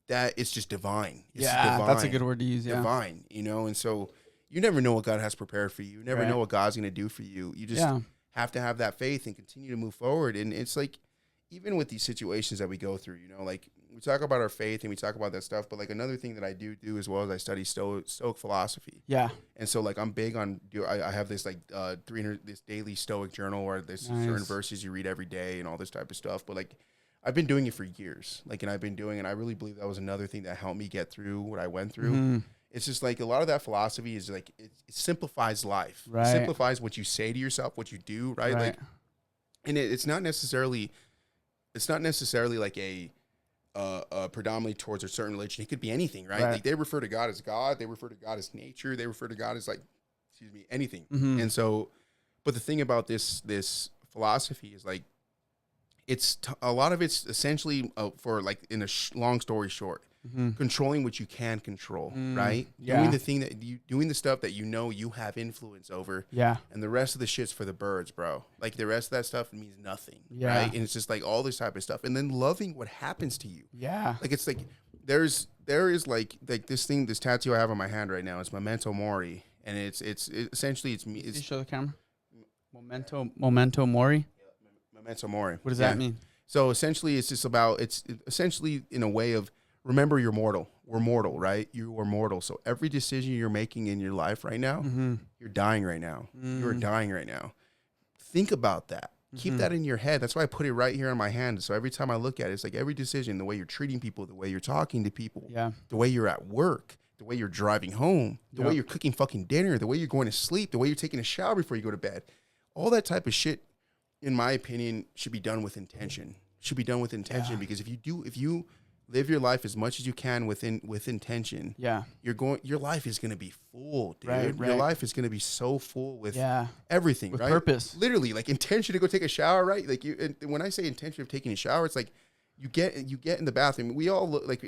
That it's just divine. It's divine. That's a good word to use. Yeah. Divine, you know? And so you never know what God has prepared for you. You never know what God's going to do for you. You just have to have that faith and continue to move forward. And it's like, even with these situations that we go through, you know, like we talk about our faith and we talk about that stuff, but like another thing that I do as well is I study Stoic philosophy. Yeah. And so like I'm big on, I have this like 300, this daily Stoic journal where there's certain verses you read every day and all this type of stuff. But like I've been doing it for years, like, and I really believe that was another thing that helped me get through what I went through. Mm-hmm. It's just like a lot of that philosophy is like, it simplifies life. Right. It simplifies what you say to yourself, what you do. Right. Like, and it's not necessarily like a predominantly towards a certain religion. It could be anything, right? Like they refer to God as God. They refer to God as nature. They refer to God as like, anything. Mm-hmm. And so, but the thing about this philosophy is like, a lot of it's essentially for like in a long story short, controlling what you can control, right? Yeah. Doing the stuff that you have influence over. Yeah. And the rest of the shit's for the birds, bro. Like the rest of that stuff means nothing. Yeah. Right. And it's just like all this type of stuff. And then loving what happens to you. Yeah. Like it's like there is like this tattoo I have on my hand right now. It's Memento Mori. And it's essentially me. Can you show the camera? Memento Mori. Memento Mori. What does that mean? So essentially it's essentially in a way of, remember, you're mortal. We're mortal, right? You are mortal. So every decision you're making in your life right now, you're dying right now. You're dying right now. Think about that. Keep that in your head. That's why I put it right here on my hand. So every time I look at it, it's like every decision, the way you're treating people, the way you're talking to people, the way you're at work, the way you're driving home, the way you're cooking fucking dinner, the way you're going to sleep, the way you're taking a shower before you go to bed. All that type of shit, in my opinion, should be done with intention. Because if you live your life as much as you can with intention, your life is going to be full, dude. Right. Your life is going to be so full with everything, with purpose. Literally, like intention to go take a shower, right? Like when I say intention of taking a shower, it's like you get in the bathroom. We all look like,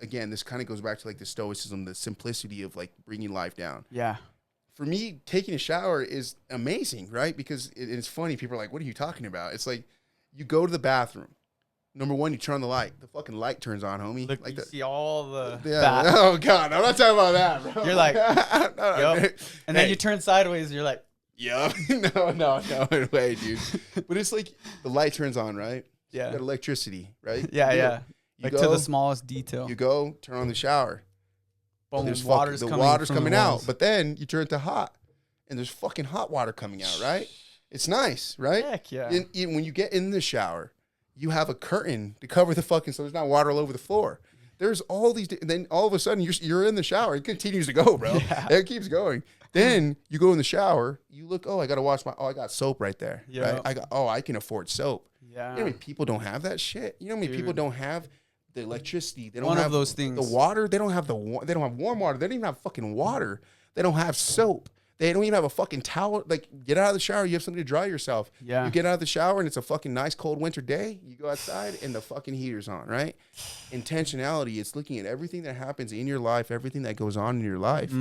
again, this kind of goes back to like the stoicism, the simplicity of like bringing life down. Yeah. For me, taking a shower is amazing, right? Because it's funny. People are like, what are you talking about? It's like, you go to the bathroom. Number one, you turn on the light. The fucking light turns on, homie. Look, like you see all the fat. Oh, God. I'm not talking about that, bro. You're like, yep. And then you turn sideways. You're like, yup. No way, dude. But it's like the light turns on, right? Yeah. You got electricity, right? Yeah. Like to the smallest detail. You go, turn on the shower. Boom, the water's coming out. But then you turn it to hot. And there's fucking hot water coming out, right? It's nice, right? Heck yeah. When you get in the shower, you have a curtain to cover the fucking, so there's not water all over the floor. There's all these, and then all of a sudden you're in the shower. It continues to go, bro. Yeah. It keeps going. Then you go in the shower. You look. I got to wash I got soap right there. Yeah. Right? I can afford soap. Yeah. You know how many people don't have that shit? You know how many people don't have the electricity? They don't have those things. The water. They don't have they don't have warm water. They don't even have fucking water. They don't have soap. They don't even have a fucking towel. Like, get out of the shower. You have something to dry yourself. Yeah. You get out of the shower and it's a fucking nice cold winter day. You go outside and the fucking heater's on, right? Intentionality, it's looking at everything that happens in your life, everything that goes on in your life.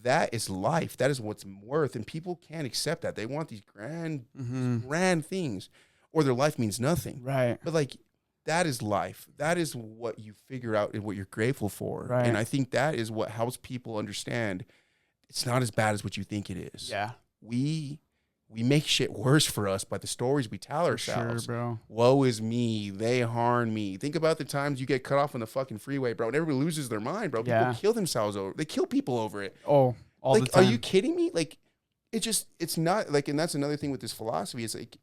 That is life. That is what's worth. And people can't accept that. They want these grand things, or their life means nothing. Right. But like, that is life. That is what you figure out and what you're grateful for. Right. And I think that is what helps people understand it's not as bad as what you think it is. Yeah. We make shit worse for us by the stories we tell ourselves. Sure, bro. Woe is me. They harm me. Think about the times you get cut off on the fucking freeway, bro, and everybody loses their mind, bro. People kill themselves over it. They kill people over it. Oh, all the time. Are you kidding me? Like, it's not like, and that's another thing with this philosophy. It's like,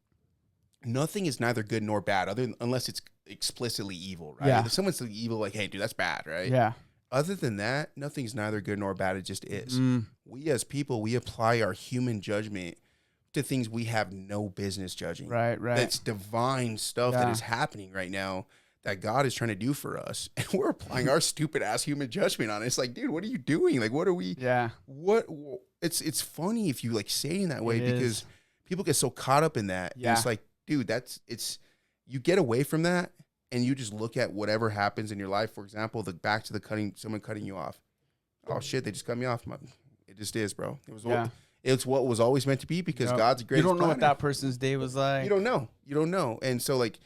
nothing is neither good nor bad unless it's explicitly evil, right? Yeah. If someone's evil, like, hey, dude, that's bad, right? Yeah. Other than that, nothing's neither good nor bad. It just is. We as people, we apply our human judgment to things we have no business judging. Right. That's divine stuff that is happening right now that God is trying to do for us. And we're applying our stupid ass human judgment on it. It's like, dude, what are you doing? Like, what are we? Yeah. It's funny if you like saying that way because people get so caught up in that. Yeah. And it's like, dude, you get away from that. And you just look at whatever happens in your life. For example, someone cutting you off. Oh shit, they just cut me off. It just is, bro. It's what was always meant to be because God's greatest. You don't know what that person's day was like. You don't know. And so like,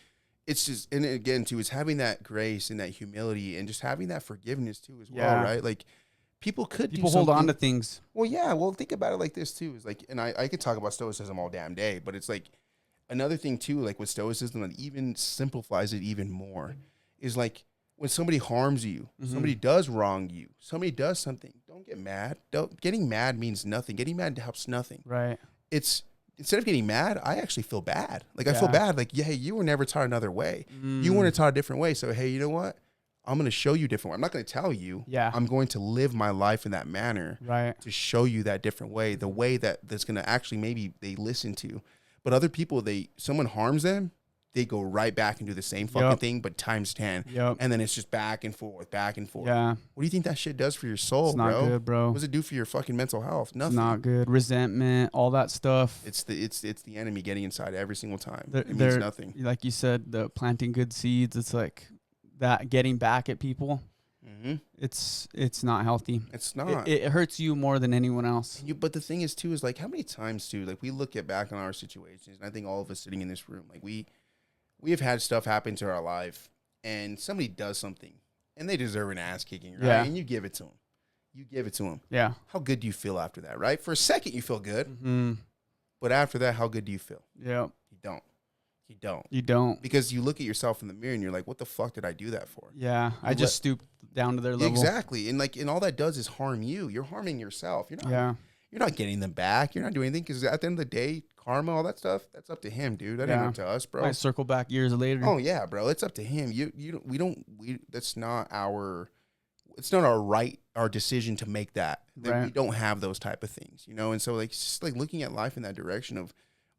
it's just, and again too, is having that grace and that humility and just having that forgiveness too as well, right? Like people hold on to things. Well, yeah. Well, think about it like this too, is like, and I could talk about stoicism all damn day, but it's like another thing too, like with stoicism that even simplifies it even more is like when somebody harms you, somebody does wrong you, somebody does something, don't get mad. Getting mad means nothing. Getting mad helps nothing. Right. It's instead of getting mad, I actually feel bad. Like I feel bad. Like, hey, you were never taught another way. You weren't taught a different way. So, hey, you know what? I'm going to show you a different way. I'm not going to tell you. Yeah. I'm going to live my life in that manner. Right. To show you that different way, the way that's going to actually maybe they listen to. But other people, someone harms them, they go right back and do the same fucking thing, but times 10. Yep. And then it's just back and forth. Yeah. What do you think that shit does for your soul, it's not good, bro. What does it do for your fucking mental health? Nothing. It's not good. Resentment, all that stuff. It's the enemy getting inside every single time. It means nothing. Like you said, the planting good seeds. It's like that getting back at people. Mm-hmm. It's not healthy. It's not. It hurts you more than anyone else. But the thing is too is like how many times too like we look back on our situations, and I think all of us sitting in this room, like we have had stuff happen to our life, and somebody does something, and they deserve an ass kicking, right? Yeah. And you give it to them. Yeah. How good do you feel after that, right? For a second, you feel good, but after that, how good do you feel? Yeah. You don't. Because you look at yourself in the mirror and you're like, what the fuck did I do that for? Yeah. I just stooped down to their level. Exactly. And all that does is harm you. You're harming yourself. You're not getting them back. You're not doing anything because at the end of the day, karma, all that stuff, that's up to him, dude. That ain't up to us, bro. I circle back years later. Oh yeah, bro. It's up to him. That's not our right, our decision to make that. Right. We don't have those type of things, And so like, it's just like looking at life in that direction of,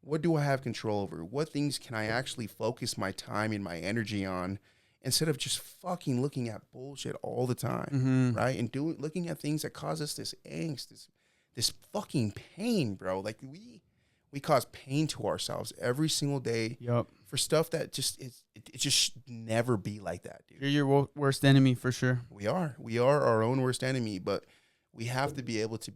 what do I have control over? What things can I actually focus my time and my energy on instead of just fucking looking at bullshit all the time, right? And looking at things that cause us this angst, this fucking pain, bro. Like we cause pain to ourselves every single day for stuff that it just should never be like that, dude. You're your worst enemy for sure. We are our own worst enemy, but we have to be able to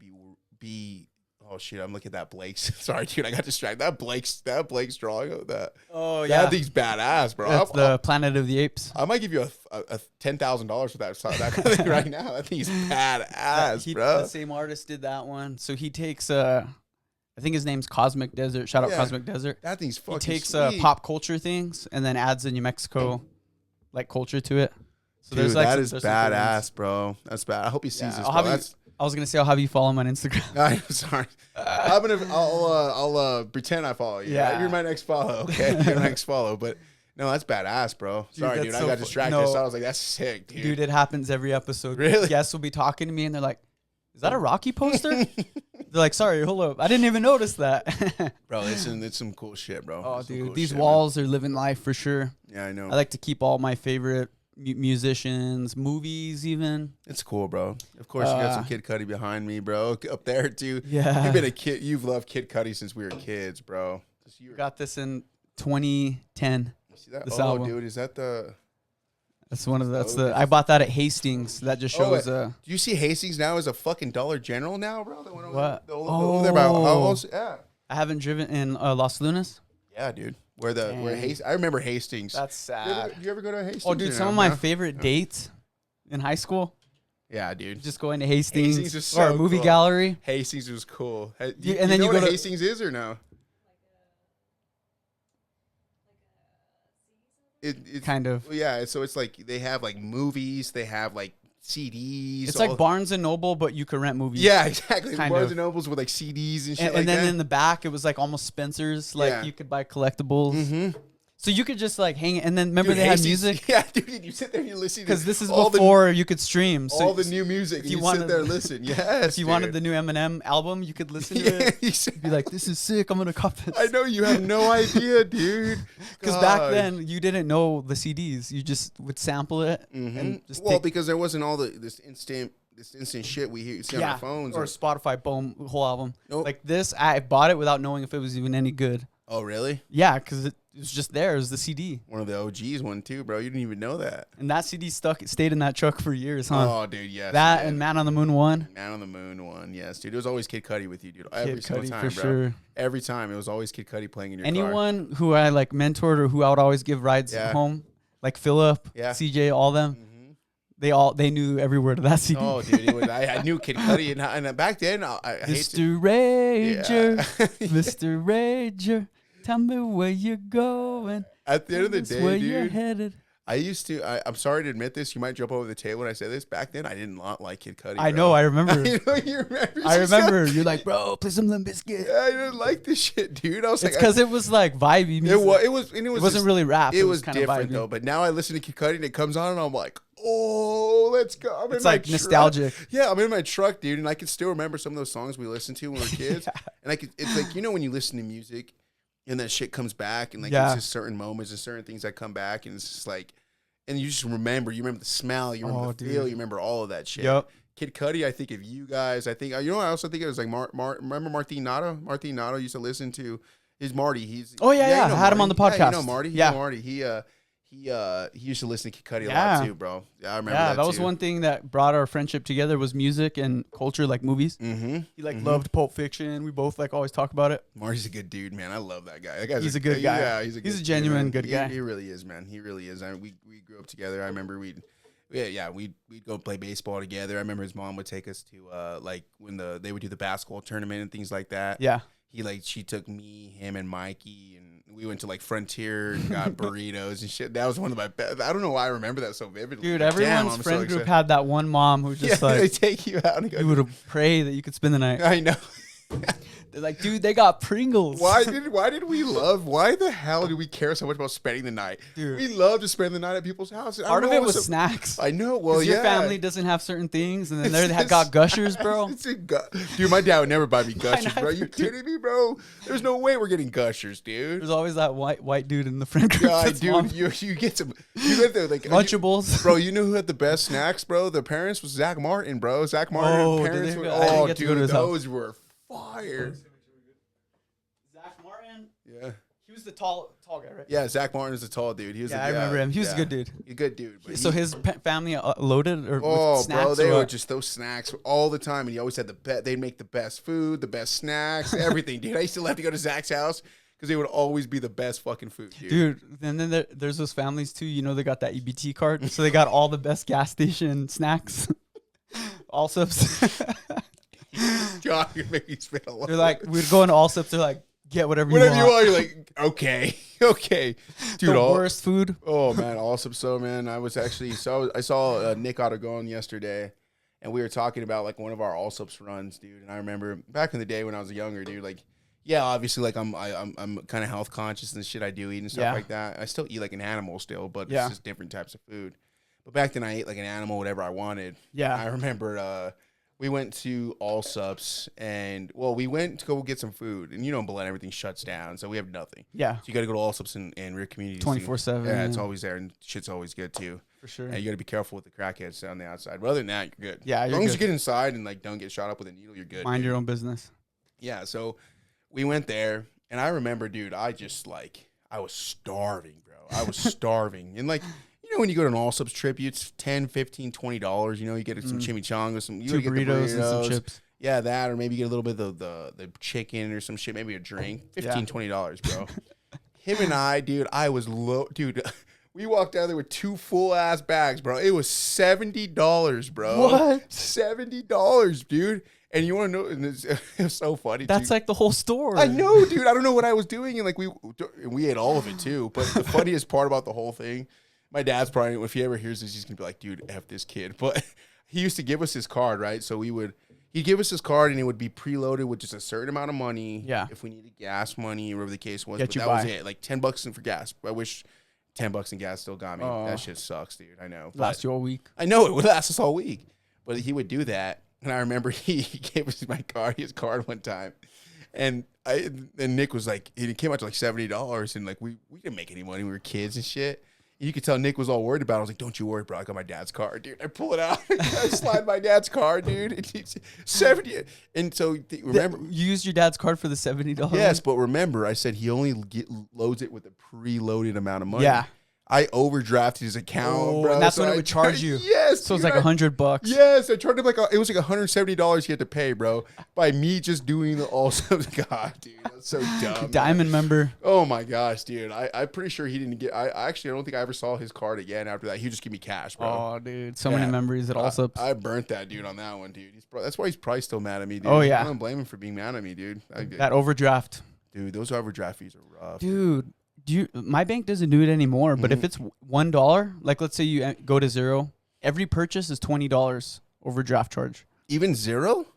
be. Oh shit! I'm looking at that Blake's. Sorry, dude. I got distracted. That Blake's drawing of that. Oh yeah, that thing's badass, bro. That's the Planet of the Apes. I might give you a $10,000 for that thing right now. That thing's badass, bro. The same artist did that one. So he takes I think his name's Cosmic Desert. Shout out Cosmic Desert. That thing's fucking. He takes sweet. Pop culture things and then adds the New Mexico like culture to it. So dude, that is badass, bro. That's bad. I hope he sees this. Bro. I was gonna say I'll have you follow him on Instagram. I'm sorry. I'll pretend I follow you. Yeah. Right? You're my next follow. Okay, you're my next follow. But no, that's badass, bro. Sorry, dude. I got distracted. So I was like, that's sick, dude. Dude, it happens every episode. Really? Guests will be talking to me and they're like, "Is that a Rocky poster?" They're like, "Sorry, hold up. I didn't even notice that." Bro, it's some cool shit, bro. Oh, dude, cool these walls are living life for sure. Yeah, I know. I like to keep all my favorite musicians, movies, even. It's cool, bro. Of course, you got some Kid Cudi behind me, bro. Up there too. Yeah, you've been a kid. You've loved Kid Cudi since we were kids, bro. Got this in 2010. See that? This oh, album. Dude, is that the? That's one of the. I bought that at Hastings. That just shows. Do you see Hastings now as a fucking Dollar General now, bro? That went over what? Over there about almost. Yeah. I haven't driven in Los Lunas. Yeah, dude. Where I remember Hastings. That's sad. Did you ever go to Hastings? Oh, dude, some of my favorite dates in high school. Yeah, dude. Just going to Hastings was so or a movie cool. Gallery. Hastings was cool. And then you know go what to Hastings is or no? It's kind of. Yeah, so it's like they have like movies, they have like CDs. It's like Barnes and Noble, but you could rent movies. Yeah, exactly. Kind Barnes of. and Nobles with like CDs and shit and then in the back, it was like almost Spencer's. Like you could buy collectibles. Mm-hmm. So you could just like hang. And then remember they had music. Yeah, dude, you sit there and you listen. Because this is before you could stream. So all the new music. And you sit there and listen. Yes. If you wanted the new Eminem album, you could listen to it. You'd be like, "This is sick. I'm gonna cop this." I know you have no idea, dude. Because back then you didn't know the CDs. You just would sample it. And just because there wasn't all this instant shit we see on our phones or Spotify. Boom, whole album. Nope. Like this, I bought it without knowing if it was even any good. Oh really? Yeah, because it It was just there. It was the CD. One of the OGs one too, bro. You didn't even know that. And that CD stayed in that truck for years, huh? Oh, dude, yes. That and Man on the Moon 1. Man on the Moon 1, yes, dude. It was always Kid Cudi with you, dude. Every single Cudi time, for bro. sure. Every time. It was always Kid Cudi playing in your car. Anyone who I like mentored or who I would always give rides home, like Philip, CJ, all them, they knew every word of that CD. Oh, dude, I knew Kid Cudi, and back then, I Mr. Rager, Mr. Rager, tell me where you're going. At the end of the day, where dude, you're headed. I used to. I'm sorry to admit this. You might jump over the table when I say this. Back then, I did not like Kid Cudi. I know. I remember. You remember. I remember. You're like, bro, play some Limp Bizkit. I didn't like this shit, dude. I was it's because it was like vibey music. It wasn't really rap. It was different though. But now I listen to Kid Cudi and it comes on and I'm like, oh, let's go. It's like nostalgic. Yeah, I'm in my truck, dude, and I can still remember some of those songs we listened to when we were kids. And it's like, when you listen to music and that shit comes back and like it's just certain moments and certain things that come back and it's just like, and you just remember the smell, you remember the feel, you remember all of that shit. Yep. Kid Cudi, I think of you guys. I think, I also think it was like remember Martin Nato? Martin Nato used to listen to his Marty. I had him on the podcast. Yeah, you know Marty. You know Marty. He used to listen to Kid Cudi a lot too, bro. Yeah, I remember that. Yeah, that was one thing that brought our friendship together was music and culture, like movies. Mm-hmm. He loved Pulp Fiction. We both always talk about it. Marty's a good dude, man. I love that guy. He's a good guy. Yeah, he's a genuine good guy. He really is, man. He really is. We grew up together. I remember we'd go play baseball together. I remember his mom would take us to like when they would do the basketball tournament and things like that. Yeah. She took me, him, and Mikey, and we went to like Frontier and got burritos and shit. That was one of my best. I don't know why I remember that so vividly. Dude, everyone's friend group had that one mom who just they take you out and go. You would pray that you could spend the night. I know. They're like, dude, they got Pringles. Why the hell do we care so much about spending the night? Dude. We love to spend the night at people's houses. Part of it was snacks. I know. Well, your family doesn't have certain things, and then they got Gushers, bro. Dude, my dad would never buy me Gushers, bro. You kidding me, bro? There's no way we're getting Gushers, dude. There's always that white dude in the friend group. Yeah, dude, you get the like Lunchables. Bro, you know who had the best snacks, bro? The parents was Zach Martin, bro. Zach Martin parents dude, those were fire. Zach Martin? Yeah. He was the tall guy, right? Yeah, Zach Martin is a tall dude. I remember him. He was a good dude. He's a good dude. But so his family loaded with snacks? Bro, they were just those snacks all the time. And he always had they'd make the best food, the best snacks, everything, dude. I used to have to go to Zach's house because they would always be the best fucking food, dude. And then there's those families, too. They got that EBT card. So they got all the best gas station snacks. Allsup's. God, you're making me spit a lot. They're like, we'd go into Allsup's. They're like, get whatever you want. You're like, okay, dude. The worst food. Oh man, Allsup's. So man, I saw Nick Ottergon yesterday, and we were talking about like one of our Allsup's runs, dude. And I remember back in the day when I was younger, dude. Like, yeah, obviously, like I'm kind of health conscious and shit. I do eat and stuff like that. I still eat like an animal still, but it's just different types of food. But back then, I ate like an animal, whatever I wanted. Yeah, I remember. We went to Allsup's and we went to go get some food, and Belen, everything shuts down, so we have nothing. Yeah, so you got to go to Allsup's and Rear Community 24/7. Yeah, it's always there, and shit's always good too. For sure. And you got to be careful with the crackheads on the outside. But other than that, you're good. Yeah, as long as you get inside and like don't get shot up with a needle, you're good. Mind your own business. Yeah, so we went there, and I remember, dude, I was starving, bro. I was starving, and like. When you go to an Allsup's trip, it's $10, $15, $20. You get some chimichangas, some burritos and some chips. Yeah, that, or maybe you get a little bit of the chicken or some shit, maybe a drink. $15, $20, bro. Him and I, dude, I was low. Dude, we walked out there with 2 full-ass bags, bro. It was $70, bro. What? $70, dude. And you want to know, and it was so funny. That's like the whole store. I know, dude. I don't know what I was doing. And like we ate all of it, too. But the funniest part about the whole thing, my dad's probably, if he ever hears this, he's going to be like, dude, F this kid. But he used to give us his card, right? So he'd give us his card, and it would be preloaded with just a certain amount of money. Yeah. If we needed gas money, or whatever the case was. But that was it. Like $10 for gas. I wish $10 in gas still got me. That shit sucks, dude. I know. Last you all week. I know. It would last us all week. But he would do that. And I remember he gave us his card one time. And Nick was like, it came out to like $70. And like, we didn't make any money. We were kids and shit. You could tell Nick was all worried about it. I was like, don't you worry, bro. I got my dad's card, dude. I pull it out. I slide my dad's card, dude. It's 70. And so remember. You used your dad's card for the $70? Yes, but remember, I said he only loads it with a preloaded amount of money. Yeah. I overdrafted his account, bro. And that's so when it would charge you. Yes. So it's like $100. Yes. I charged him it was like $170 he had to pay, bro, by me just doing the also. God, dude. That's so dumb. Diamond member. Oh, my gosh, dude. I'm pretty sure he didn't get. I don't think I ever saw his card again after that. He just gave me cash, bro. Oh, dude. So many memories at Allsups. I burnt that dude on that one, dude. That's why he's probably still mad at me, dude. Oh, yeah. I don't blame him for being mad at me, dude. That overdraft. Dude, those overdraft fees are rough. Dude. My bank doesn't do it anymore, but if it's $1, like let's say you go to zero, every purchase is $20 overdraft charge. Even zero?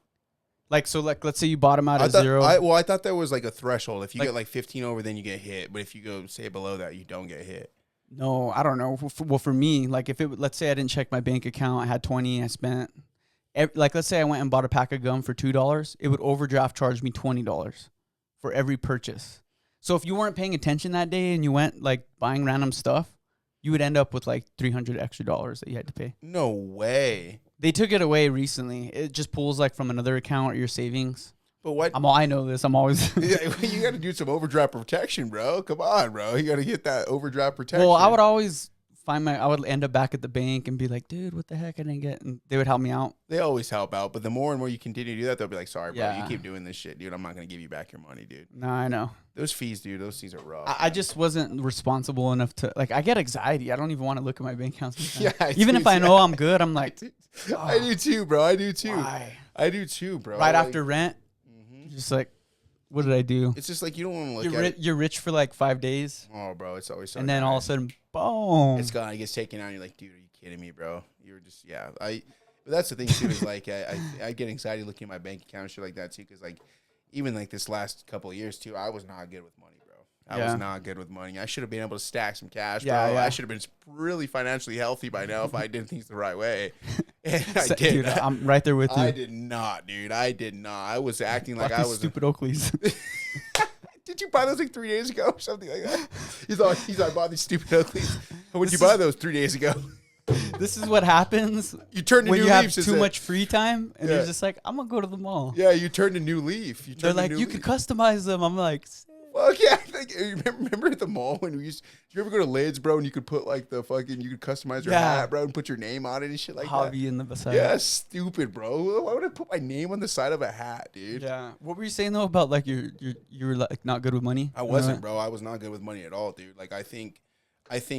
Like let's say you bottom out at zero. I thought there was like a threshold. If you get like 15 over, then you get hit. But if you go say below that, you don't get hit. No, I don't know. Well, for me, like let's say I didn't check my bank account, I had 20, I spent let's say I went and bought a pack of gum for $2, it would overdraft charge me $20 for every purchase. So if you weren't paying attention that day and you went like buying random stuff, you would end up with like $300 extra that you had to pay. No way. They took it away recently. It just pulls like from another account or your savings. But what? I know this. I'm always. Yeah, you got to do some overdraft protection, bro. Come on, bro. You got to get that overdraft protection. Well, I would always I would end up back at the bank and be like, dude, what the heck? I didn't get. And they would help me out. They always help out, but the more and more you continue to do that, they'll be like, sorry, bro, Yeah. you keep doing this shit, dude. I'm not going to give you back your money, dude. No, I know. Those fees, dude, those fees are rough. I just wasn't responsible enough to, like, I get anxiety. I don't even want to look at my bank account sometimes. Yeah, even if I know I'm good, I'm like, I do too, bro. I do too. why? I do too, bro. Right after rent, just like, what did I do? It's just like you don't want to look at it. You're rich for like 5 days. Oh, bro, it's always so And then nice. all of a sudden, boom. It's gone. It gets taken out. And you're like, dude, are you kidding me, bro? You're just, yeah. But that's the thing too. Is like I get anxiety looking at my bank account and shit like that too. Because like even like this last couple of years too, I was not good with money, bro. I was not good with money. I should have been able to stack some cash, bro. Yeah. I should have been really financially healthy by now if I did things the right way. And I did. Dude, I'm right there with you. I did not, dude. I did not. I was acting like I was stupid Oakleys. Did you buy those like 3 days ago or something like that? He's like, I bought these stupid Oakleys. When did you buy those 3 days ago? This is what happens You turn to when new you have leaves. too much free time, and Yeah. you're just like, I'm gonna go to the mall. Yeah, you turn to new leaf. They're like, you could customize them. I'm like, Fuck yeah. Like, remember at the mall when we used, did you ever go to Lids, bro, and you could put like the fucking, you could customize your hat, bro, and put your name on it and shit like hobby that? in the side. Yeah, stupid, bro. Why would I put my name on the side of a hat, dude? Yeah. What were you saying though about like you were like not good with money? I wasn't, bro. I was not good with money at all, dude. Like I think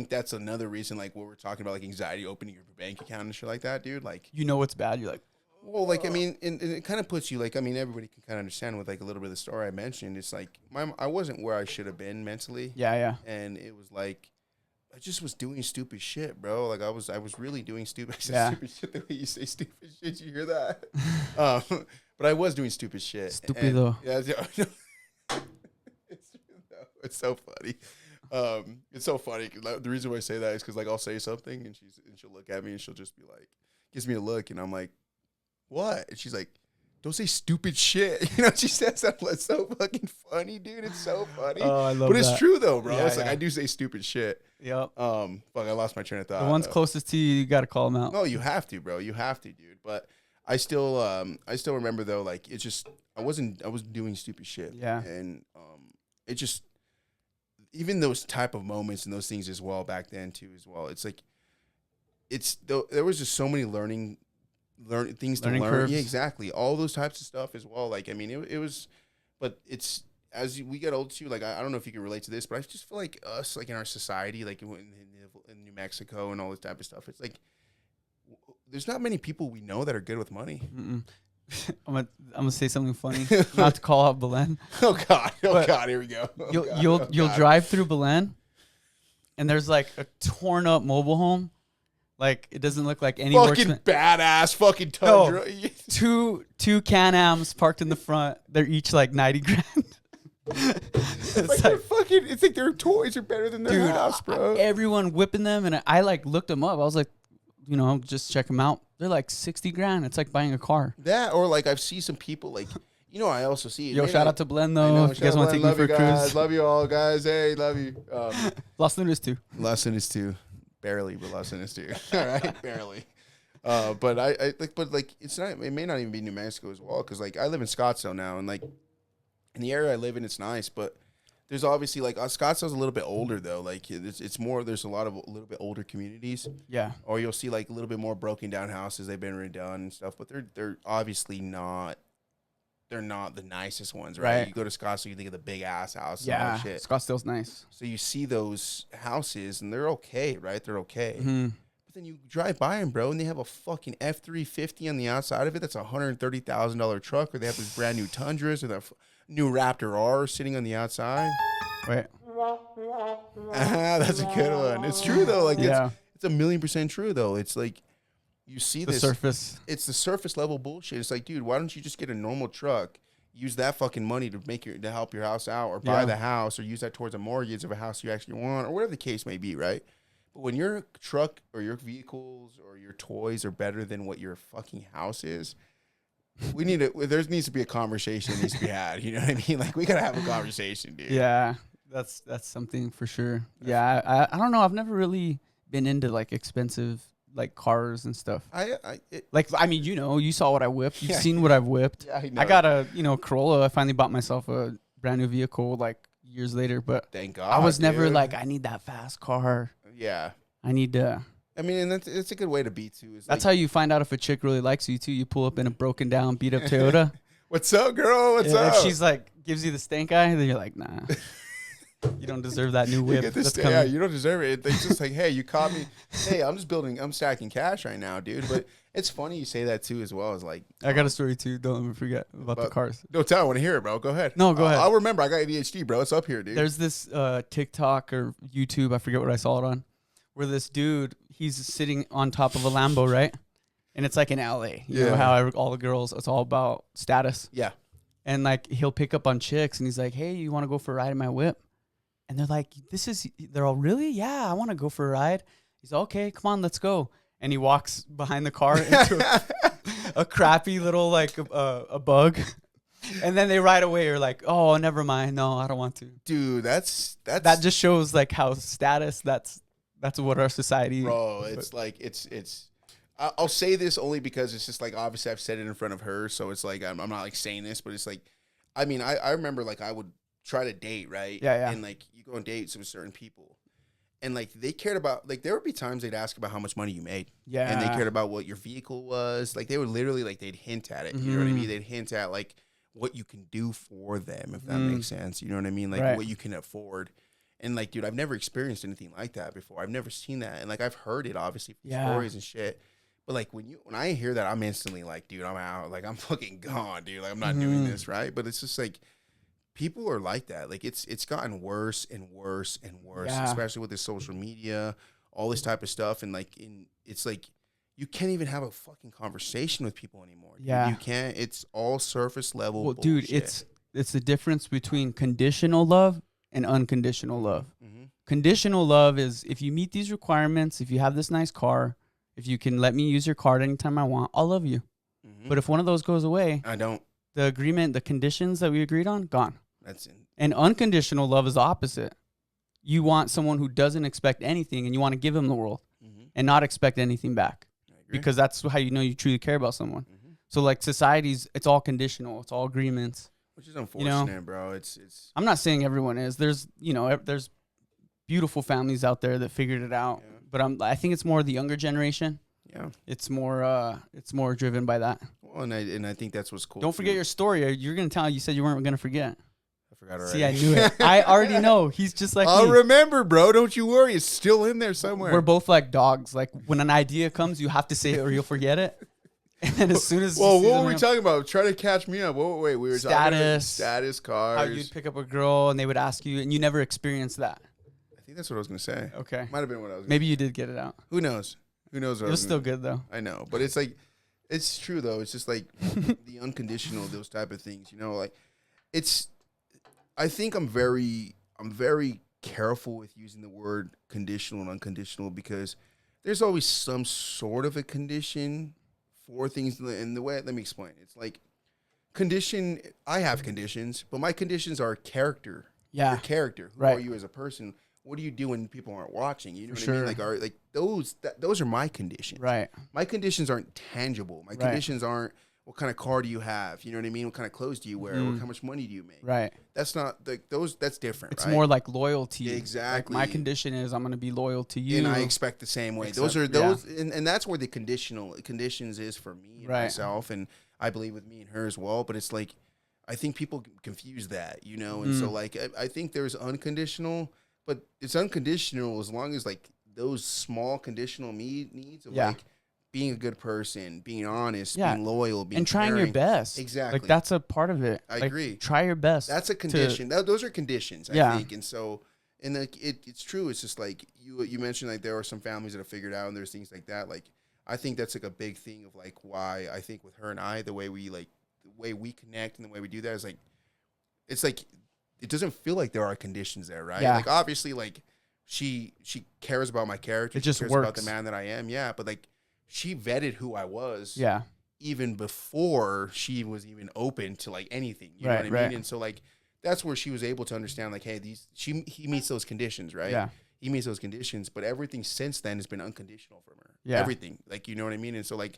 that's another reason, like what we're talking about, like anxiety opening your bank account and shit like that, dude. Like You know what's bad. You're like, well, like I mean, and it kind of puts you like, I mean, everybody can kind of understand with like a little bit of the story I mentioned. It's like I wasn't where I should have been mentally. yeah. And it was like I just was doing stupid shit, bro. Like I was really doing stupid, stupid shit. The way you say stupid shit, you hear that? But I was doing stupid shit. Stupid though. Yeah, it's so funny. It's so funny. The reason why I say that is because like I'll say something and she'll look at me and she'll just be like, gives me a look and I'm like, what? And she's like, don't say stupid shit. You know, she says that. It's so fucking funny, dude. It's so funny. Oh, I love But that. it's true though, bro. Yeah, It's like I do say stupid shit. Yep. Fuck, I lost my train of thought. The ones closest to you gotta call them out. No, you have to, bro. You have to, dude. But I still remember though, like it's just I was doing stupid shit. Yeah. And it just even those type of moments and those things as well back then too as well. It's like there was just so many learning things to learn. Curves. Yeah, exactly. All those types of stuff as well. Like I mean, it was, but it's as we get older too. Like I don't know if you can relate to this, but I just feel like us, like in our society, like in New Mexico and all this type of stuff. It's like there's not many people we know that are good with money. Mm-mm. I'm gonna say something funny. Not to call out Belen. Oh God! But Here we go. You'll drive through Belen, and there's like a torn up mobile home. Like it doesn't look like any fucking badass fucking Tundra. No, two Can-Ams parked in the front. They're each like 90 grand. It's like their toys are better than their house, bro. Everyone whipping them, and I like looked them up. I was like, just check them out. They're like 60 grand. It's like buying a car. That or like I've seen some people like. I also see. Yo, shout out to Blen though. If you guys want to take me for a cruise. Love you all, guys. Hey, love you. Los Lunas too. Los Lunas too. barely, but less than this dude. All right, barely. But I like, but like, it's not. It may not even be New Mexico as well, because like I live in Scottsdale now, and like in the area I live in, it's nice, but there's obviously like Scottsdale's a little bit older though. Like it's more. There's a lot of a little bit older communities. Yeah. Or you'll see like a little bit more broken down houses. They've been redone and stuff, but they're obviously not. They're not the nicest ones, right? You go to Scottsdale, you think of the big ass house. Yeah, and shit. Scottsdale's nice. So you see those houses, and they're okay, right? They're okay. Mm-hmm. But then you drive by them, bro, and they have a fucking F-350 on the outside of it. That's a $130,000 truck, or they have this brand new Tundras or the new Raptor R sitting on the outside. Wait. That's a good one. It's true though. Like it's 1,000,000% true though. It's like. You see the surface. It's the surface level bullshit. It's like, dude, why don't you just get a normal truck, use that fucking money to help your house out, or buy the house, or use that towards a mortgage of a house you actually want, or whatever the case may be, right? But when your truck or your vehicles or your toys are better than what your fucking house is, there needs to be a conversation that needs to be had. You know what I mean? Like, we gotta have a conversation, dude. Yeah, that's something for sure. Yeah, I don't know. I've never really been into like expensive like cars and stuff. I mean, you saw what I whipped. You've seen what I've whipped. Yeah, I got a Corolla. I finally bought myself a brand new vehicle like years later, but thank God. I was never like, I need that fast car. Yeah. I need to. I mean, and it's a good way to be too. That's how you find out if a chick really likes you too. You pull up in a broken down, beat up Toyota. What's up, girl? What's up? If she's like gives you the stank eye, then you're like, nah. You don't deserve that new whip. Yeah, you don't deserve it. It's just like, hey, you caught me. Hey, I'm stacking cash right now, dude. But it's funny you say that too, as well as like. I got a story too. Don't ever forget about the cars. No, tell. I want to hear it, bro. Go ahead. No, go ahead. I'll remember. I got ADHD, bro. It's up here, dude. There's this TikTok or YouTube, I forget what I saw it on, where this dude, he's sitting on top of a Lambo, right? And it's like in LA. You know how all the girls, it's all about status. Yeah. And like he'll pick up on chicks, and he's like, "Hey, you want to go for a ride in my whip?" And they're like, they're all, really? Yeah, I want to go for a ride. He's okay, come on, let's go. And he walks behind the car into a crappy little, like, a bug. And then they right away are like, oh, never mind. No, I don't want to. Dude, that just shows, like, how status, that's what our society. Bro, it's like, I'll say this only because it's just, like, obviously I've said it in front of her. So it's like, I'm not, like, saying this, but it's like, I mean, I remember, like, I would try to date, right? Yeah. And like you go on dates with certain people, and like they cared about, like there would be times they'd ask about how much money you made. Yeah. And they cared about what your vehicle was. Like they would literally, like they'd hint at it. You know what I mean? They'd hint at like what you can do for them, if that makes sense. You know what I mean? Like what you can afford. And like, dude, I've never experienced anything like that before. I've never seen that. And like I've heard it obviously from stories and shit. But like when I hear that, I'm instantly like, dude, I'm out. Like I'm fucking gone, dude. Like I'm not doing this, right? But it's just like, people are like that. Like it's gotten worse and worse and worse, especially with this social media, all this type of stuff. And like it's like you can't even have a fucking conversation with people anymore. Dude. Yeah, you can't. It's all surface level. Well, bullshit. Dude, it's the difference between conditional love and unconditional love. Mm-hmm. Conditional love is if you meet these requirements, if you have this nice car, if you can let me use your card anytime I want, I'll love you. Mm-hmm. But if one of those goes away, I don't. The agreement, the conditions that we agreed on, gone. That's it. And unconditional love is the opposite. You want someone who doesn't expect anything, and you want to give them the world and not expect anything back. Because that's how you know you truly care about someone. Mm-hmm. So like societies, it's all conditional. It's all agreements. Which is unfortunate, bro. It's. I'm not saying everyone is. There's beautiful families out there that figured it out. Yeah. But I think it's more the younger generation. Yeah. It's more driven by that. Well, and I think that's what's cool. Don't forget your story. You're gonna tell. You said you weren't gonna forget. I forgot already. See, I knew it. I already know. He's just like I'll me. remember, bro. Don't you worry. It's still in there somewhere. We're both like dogs. Like when an idea comes, you have to say it or you'll forget it. And then as soon as what were we talking about? Try to catch me up. Wait, we were talking about status, cars. How you'd pick up a girl and they would ask you, and you never experienced that. I think that's what I was gonna say. Okay, might have been what I was. Maybe you did get it out. Who knows? Who knows? It was still good though. I know, but it's like, it's true though. It's just like the unconditional, those type of things. You know, like it's. I think I'm very careful with using the word conditional and unconditional because there's always some sort of a condition for things. In the way, let me explain. It's like condition. I have conditions, but my conditions are character. Yeah, your character. Who right. are you as a person? what do you do when people aren't watching? You know what I sure. mean? Like those are my conditions. Right. My conditions aren't tangible. My conditions aren't what kind of car do you have? You know what I mean? What kind of clothes do you wear? How much money do you make? Right. That's not like those. That's different. It's right? more like loyalty. Exactly. Like my condition is I'm going to be loyal to you, and I expect the same way. Those are and that's where the conditions is for me and myself, and I believe with me and her as well. But it's like I think people confuse that, you know, and so like I think there's unconditional, but it's unconditional as long as like those small conditional needs of like being a good person, being honest, being loyal, being and trying caring. your best. Exactly. Like that's a part of it. I like, agree. Try your best. That's a condition. Those are conditions, I think. And so, and like it's true. It's just like you mentioned, like there are some families that have figured out, and there's things like that. Like I think that's like a big thing of like why I think with her and I, the way we connect and the way we do that is like, it's like it doesn't feel like there are conditions there, right? Yeah. Like obviously, like she cares about my character. It just cares works. about the man that I am. Yeah, but like. She vetted who I was even before she was even open to like anything. You know what I mean? And so like that's where she was able to understand like, hey, he meets those conditions, right? Yeah. He meets those conditions, but everything since then has been unconditional from her. Yeah. Everything. Like, you know what I mean? And so like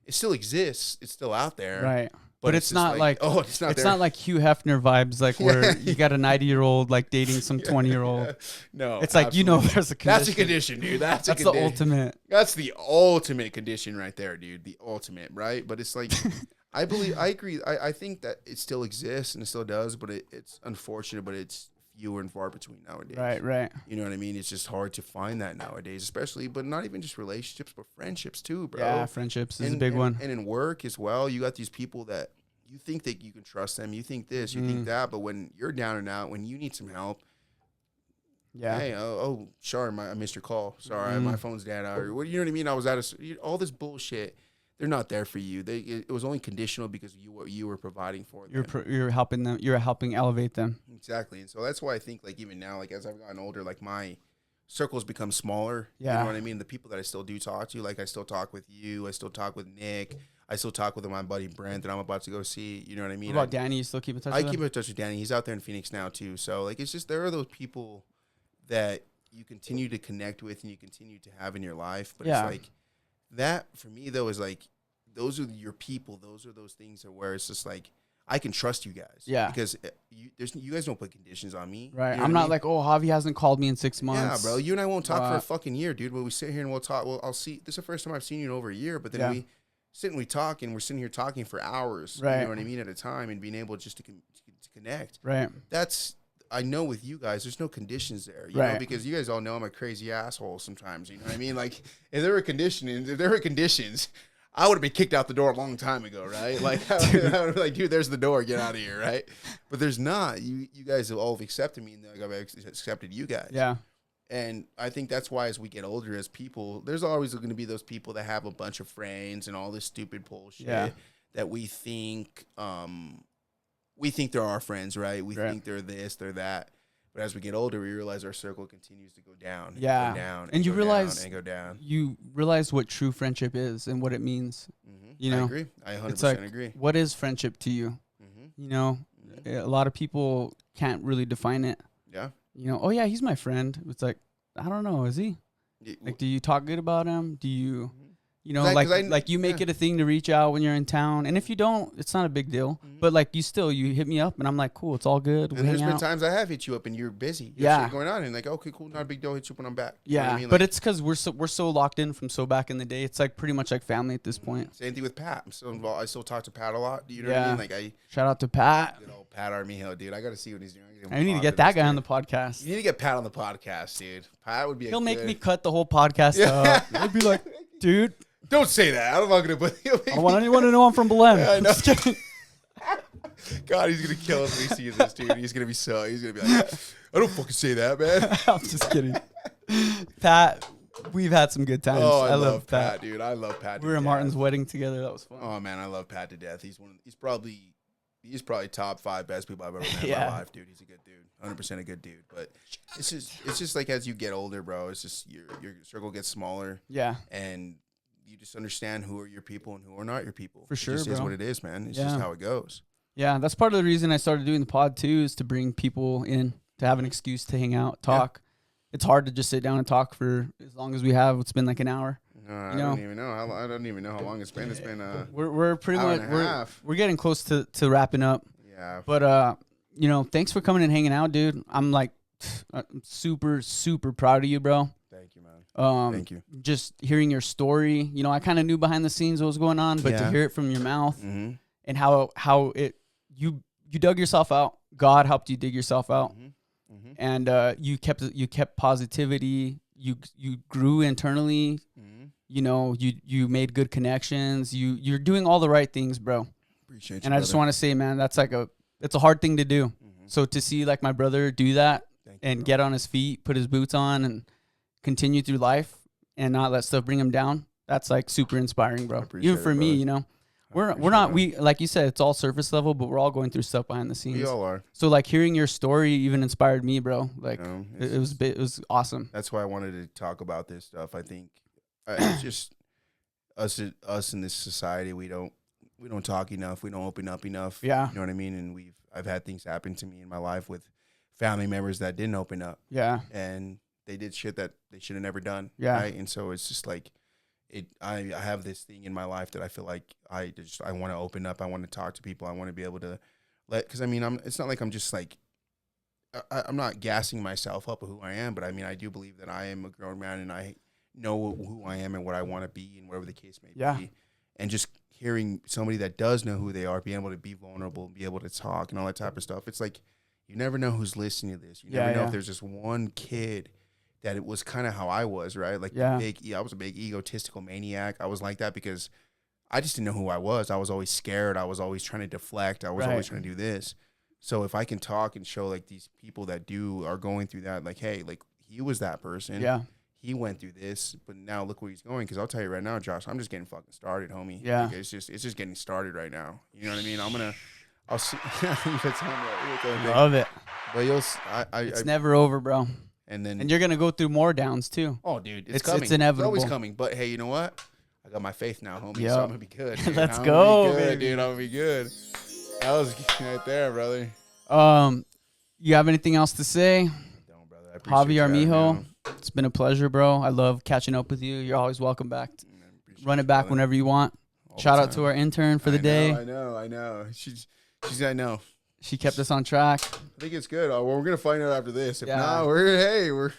it still exists. It's still out there. Right. But it's not like it's not not like Hugh Hefner vibes, like where you got a 90-year-old like dating some 20-year-old. Yeah. No, it's like absolutely. There's a condition. That's a condition, dude. That's the ultimate. That's the ultimate condition right there, dude. The ultimate, right? But it's like I agree. I think that it still exists and it still does, but it's unfortunate, but it's fewer and far between nowadays. Right. You know what I mean? It's just hard to find that nowadays, especially, but not even just relationships, but friendships too, bro. Yeah, friendships is a big one. And in work as well, you got these people that you think that you can trust them. You think this, you think that, but when you're down and out, when you need some help, hey, sorry, I missed your call. Sorry, my phone's dead. Or you know what I mean? I was all this bullshit. They're not there for you. It was only conditional because of what you were providing for them. You're helping them. You're helping elevate them. Exactly. And so that's why I think like even now, like as I've gotten older, like my circles become smaller. Yeah. You know what I mean? The people that I still do talk to, like I still talk with you. I still talk with Nick. I still talk with my buddy Brent that I'm about to go see. You know what I mean? What about Danny? You still keep in touch with him? I keep in touch with Danny. He's out there in Phoenix now too. So like it's just there are those people that you continue to connect with and you continue to have in your life. But it's like that for me though is like those are your people. Those are those things where it's just like I can trust you guys. Yeah. Because you guys don't put conditions on me. Right. You know I'm not like, Javi hasn't called me in 6 months. Yeah, bro. You and I won't talk for a fucking year, dude. But we sit here and we'll talk. Well, I'll see. This is the first time I've seen you in over a year. But then we sit and we talk and we're sitting here talking for hours. Right. You know what I mean? At a time and being able just to connect. Right. I know with you guys, there's no conditions there, you know, because you guys all know I'm a crazy asshole sometimes. You know what I mean? Like, if there were conditions, I would have been kicked out the door a long time ago, right? Like, I would be like, dude, there's the door, get out of here, right? But there's not. You guys have all accepted me, and I've accepted you guys. Yeah. And I think that's why as we get older as people, there's always going to be those people that have a bunch of friends and all this stupid bullshit that we think they're our friends, right? We think they're this, they're that. But as we get older, we realize our circle continues to go down. And go down. And you realize go down. You realize what true friendship is and what it means. Mm-hmm. You know, I agree. I 100% agree. What is friendship to you? Mm-hmm. You know, a lot of people can't really define it. Yeah. You know, oh yeah, he's my friend. It's like, I don't know, is he? Like, do you talk good about him? Do you? You know, like you make it a thing to reach out when you're in town. And if you don't, it's not a big deal. Mm-hmm. But like you hit me up and I'm like, cool, it's all good. And there's been times I have hit you up and you're busy. You have shit going on and like, okay, cool, not a big deal. Hit you up when I'm back. Yeah. You know what I mean? But it's because we're so locked in from so back in the day. It's like pretty much like family at this point. Same thing with Pat. I'm still involved. I still talk to Pat a lot. You know what I mean? Like shout out to Pat. Good old Pat Armijo, dude. I got to see what he's doing. I need to get that guy on the podcast. You need to get Pat on the podcast, dude. Pat would be He'll make me cut the whole podcast up. I'd be like, dude. Don't say that. I'm not going to put I don't want anyone to know I'm from Belen. Yeah, I know. God, he's going to kill us when he sees this, dude. He's going to be like, I don't fucking say that, man. I'm just kidding. Pat, we've had some good times. Oh, I love Pat, dude. I love Pat. We were at Martin's wedding together. That was fun. Oh, man, I love Pat to death. He's probably top 5 best people I've ever met in my life, dude. He's a good dude. 100% a good dude. But it's just like as you get older, bro, it's just your circle gets smaller. Yeah. And you just understand who are your people and who are not your people. For sure, it just is what it is, man. It's just how it goes. Yeah, that's part of the reason I started doing the pod too, is to bring people in to have an excuse to hang out, talk. it's hard to just sit down and talk for as long as we have. It's been like an hour. No, I don't even know. I don't even know how long it's been. It's been we're pretty hour much and a half. we're getting close to wrapping up. Yeah. But thanks for coming and hanging out, dude. I'm like super proud of you, bro. Thank you, man. Thank you. Just hearing your story, I kind of knew behind the scenes what was going on, but to hear it from your mouth and how you dug yourself out. God helped you dig yourself out, and you kept positivity. You grew internally. You made good connections. You're doing all the right things, bro. Appreciate you. And I just want to say, man, that's it's a hard thing to do. So to see like my brother do that and get on his feet, put his boots on, and continue through life and not let stuff bring him down, that's like super inspiring, bro. Even for me, we're not like you said, it's all surface level, but we're all going through stuff behind the scenes. We all are. So like hearing your story even inspired me, bro. Like it was awesome. That's why I wanted to talk about this stuff. I think it's just us in this society. We don't talk enough. We don't open up enough. Yeah. You know what I mean? And I've had things happen to me in my life with family members that didn't open up. Yeah. And they did shit that they should have never done. Yeah. Right. And so it's just like I have this thing in my life that I feel like I want to open up. I want to talk to people. I want to be able to because I mean, it's not like I'm just like, I'm not gassing myself up of who I am, but I mean, I do believe that I am a grown man and I know who I am and what I want to be and whatever the case may be. And just hearing somebody that does know who they are, be able to be vulnerable, be able to talk and all that type of stuff. It's like, you never know who's listening to this. You never know if there's just one kid that it was kind of how I was, right? Like I was a big egotistical maniac. I was like that because I just didn't know who I was. I was always scared. I was always trying to deflect. I was always trying to do this. So if I can talk and show like these people that are going through that, like, hey, like he was that person. Yeah. He went through this, but now look where he's going. Because I'll tell you right now, Josh, I'm just getting fucking started, homie. Yeah. Like, it's just getting started right now. You know what I mean? I'll see. Love it. But it's never over, bro. And you're gonna go through more downs too. Oh, dude, it's coming. It's inevitable. It's always coming. But hey, you know what? I got my faith now, homie. Yep. So I'm gonna be good. Dude. Let's go, baby. Dude. I'm gonna be good. That was right there, brother. You have anything else to say? Don't, brother. I appreciate Javi Armijo, it's been a pleasure, bro. I love catching up with you. You're always welcome back. Run it back whenever you want. Shout out to our intern for the day. I know. She's I know. She kept us on track. I think it's good. Well, we're gonna find out after this. If not, we're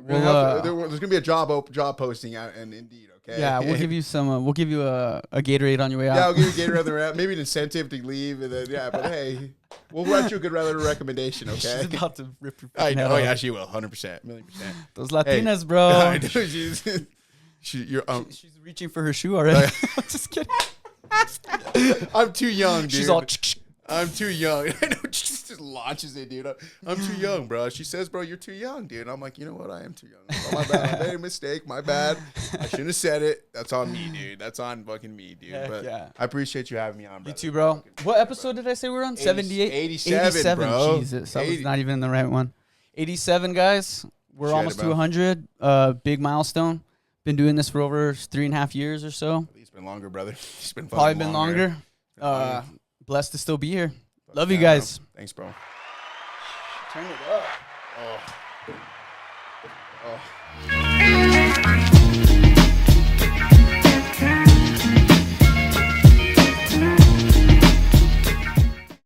gonna there's gonna be a job posting out and Indeed. Okay. Yeah, we'll give you some. We'll give you a Gatorade on your way out. Yeah, I'll give you a Gatorade on the way out. Maybe an incentive to leave, and then but hey, we'll write you a good recommendation. Okay. She's about to rip your. I know. Yeah, she will. 100%, $1,000,000%. Those Latinas, bro. I know, she's reaching for her shoe already. I'm just kidding. I'm too young, dude. She's all. I'm too young. I know, she just launches it, dude. I'm too young, bro. She says, bro, you're too young, dude. And I'm like, you know what? I am too young. Oh, my bad. I made a mistake. My bad. I shouldn't have said it. That's on me, dude. That's on fucking me, dude. But I appreciate you having me on, bro. You too, bro. What episode did I say we're on? 78? 87, bro. Jesus. That was not even the right one. 87, guys. We're almost to 100. Big milestone. Been doing this for over 3.5 years or so. It's been longer, brother. It's been probably been longer. Blessed to still be here. Love you guys. Bro. Thanks, bro. Turn it up. Oh.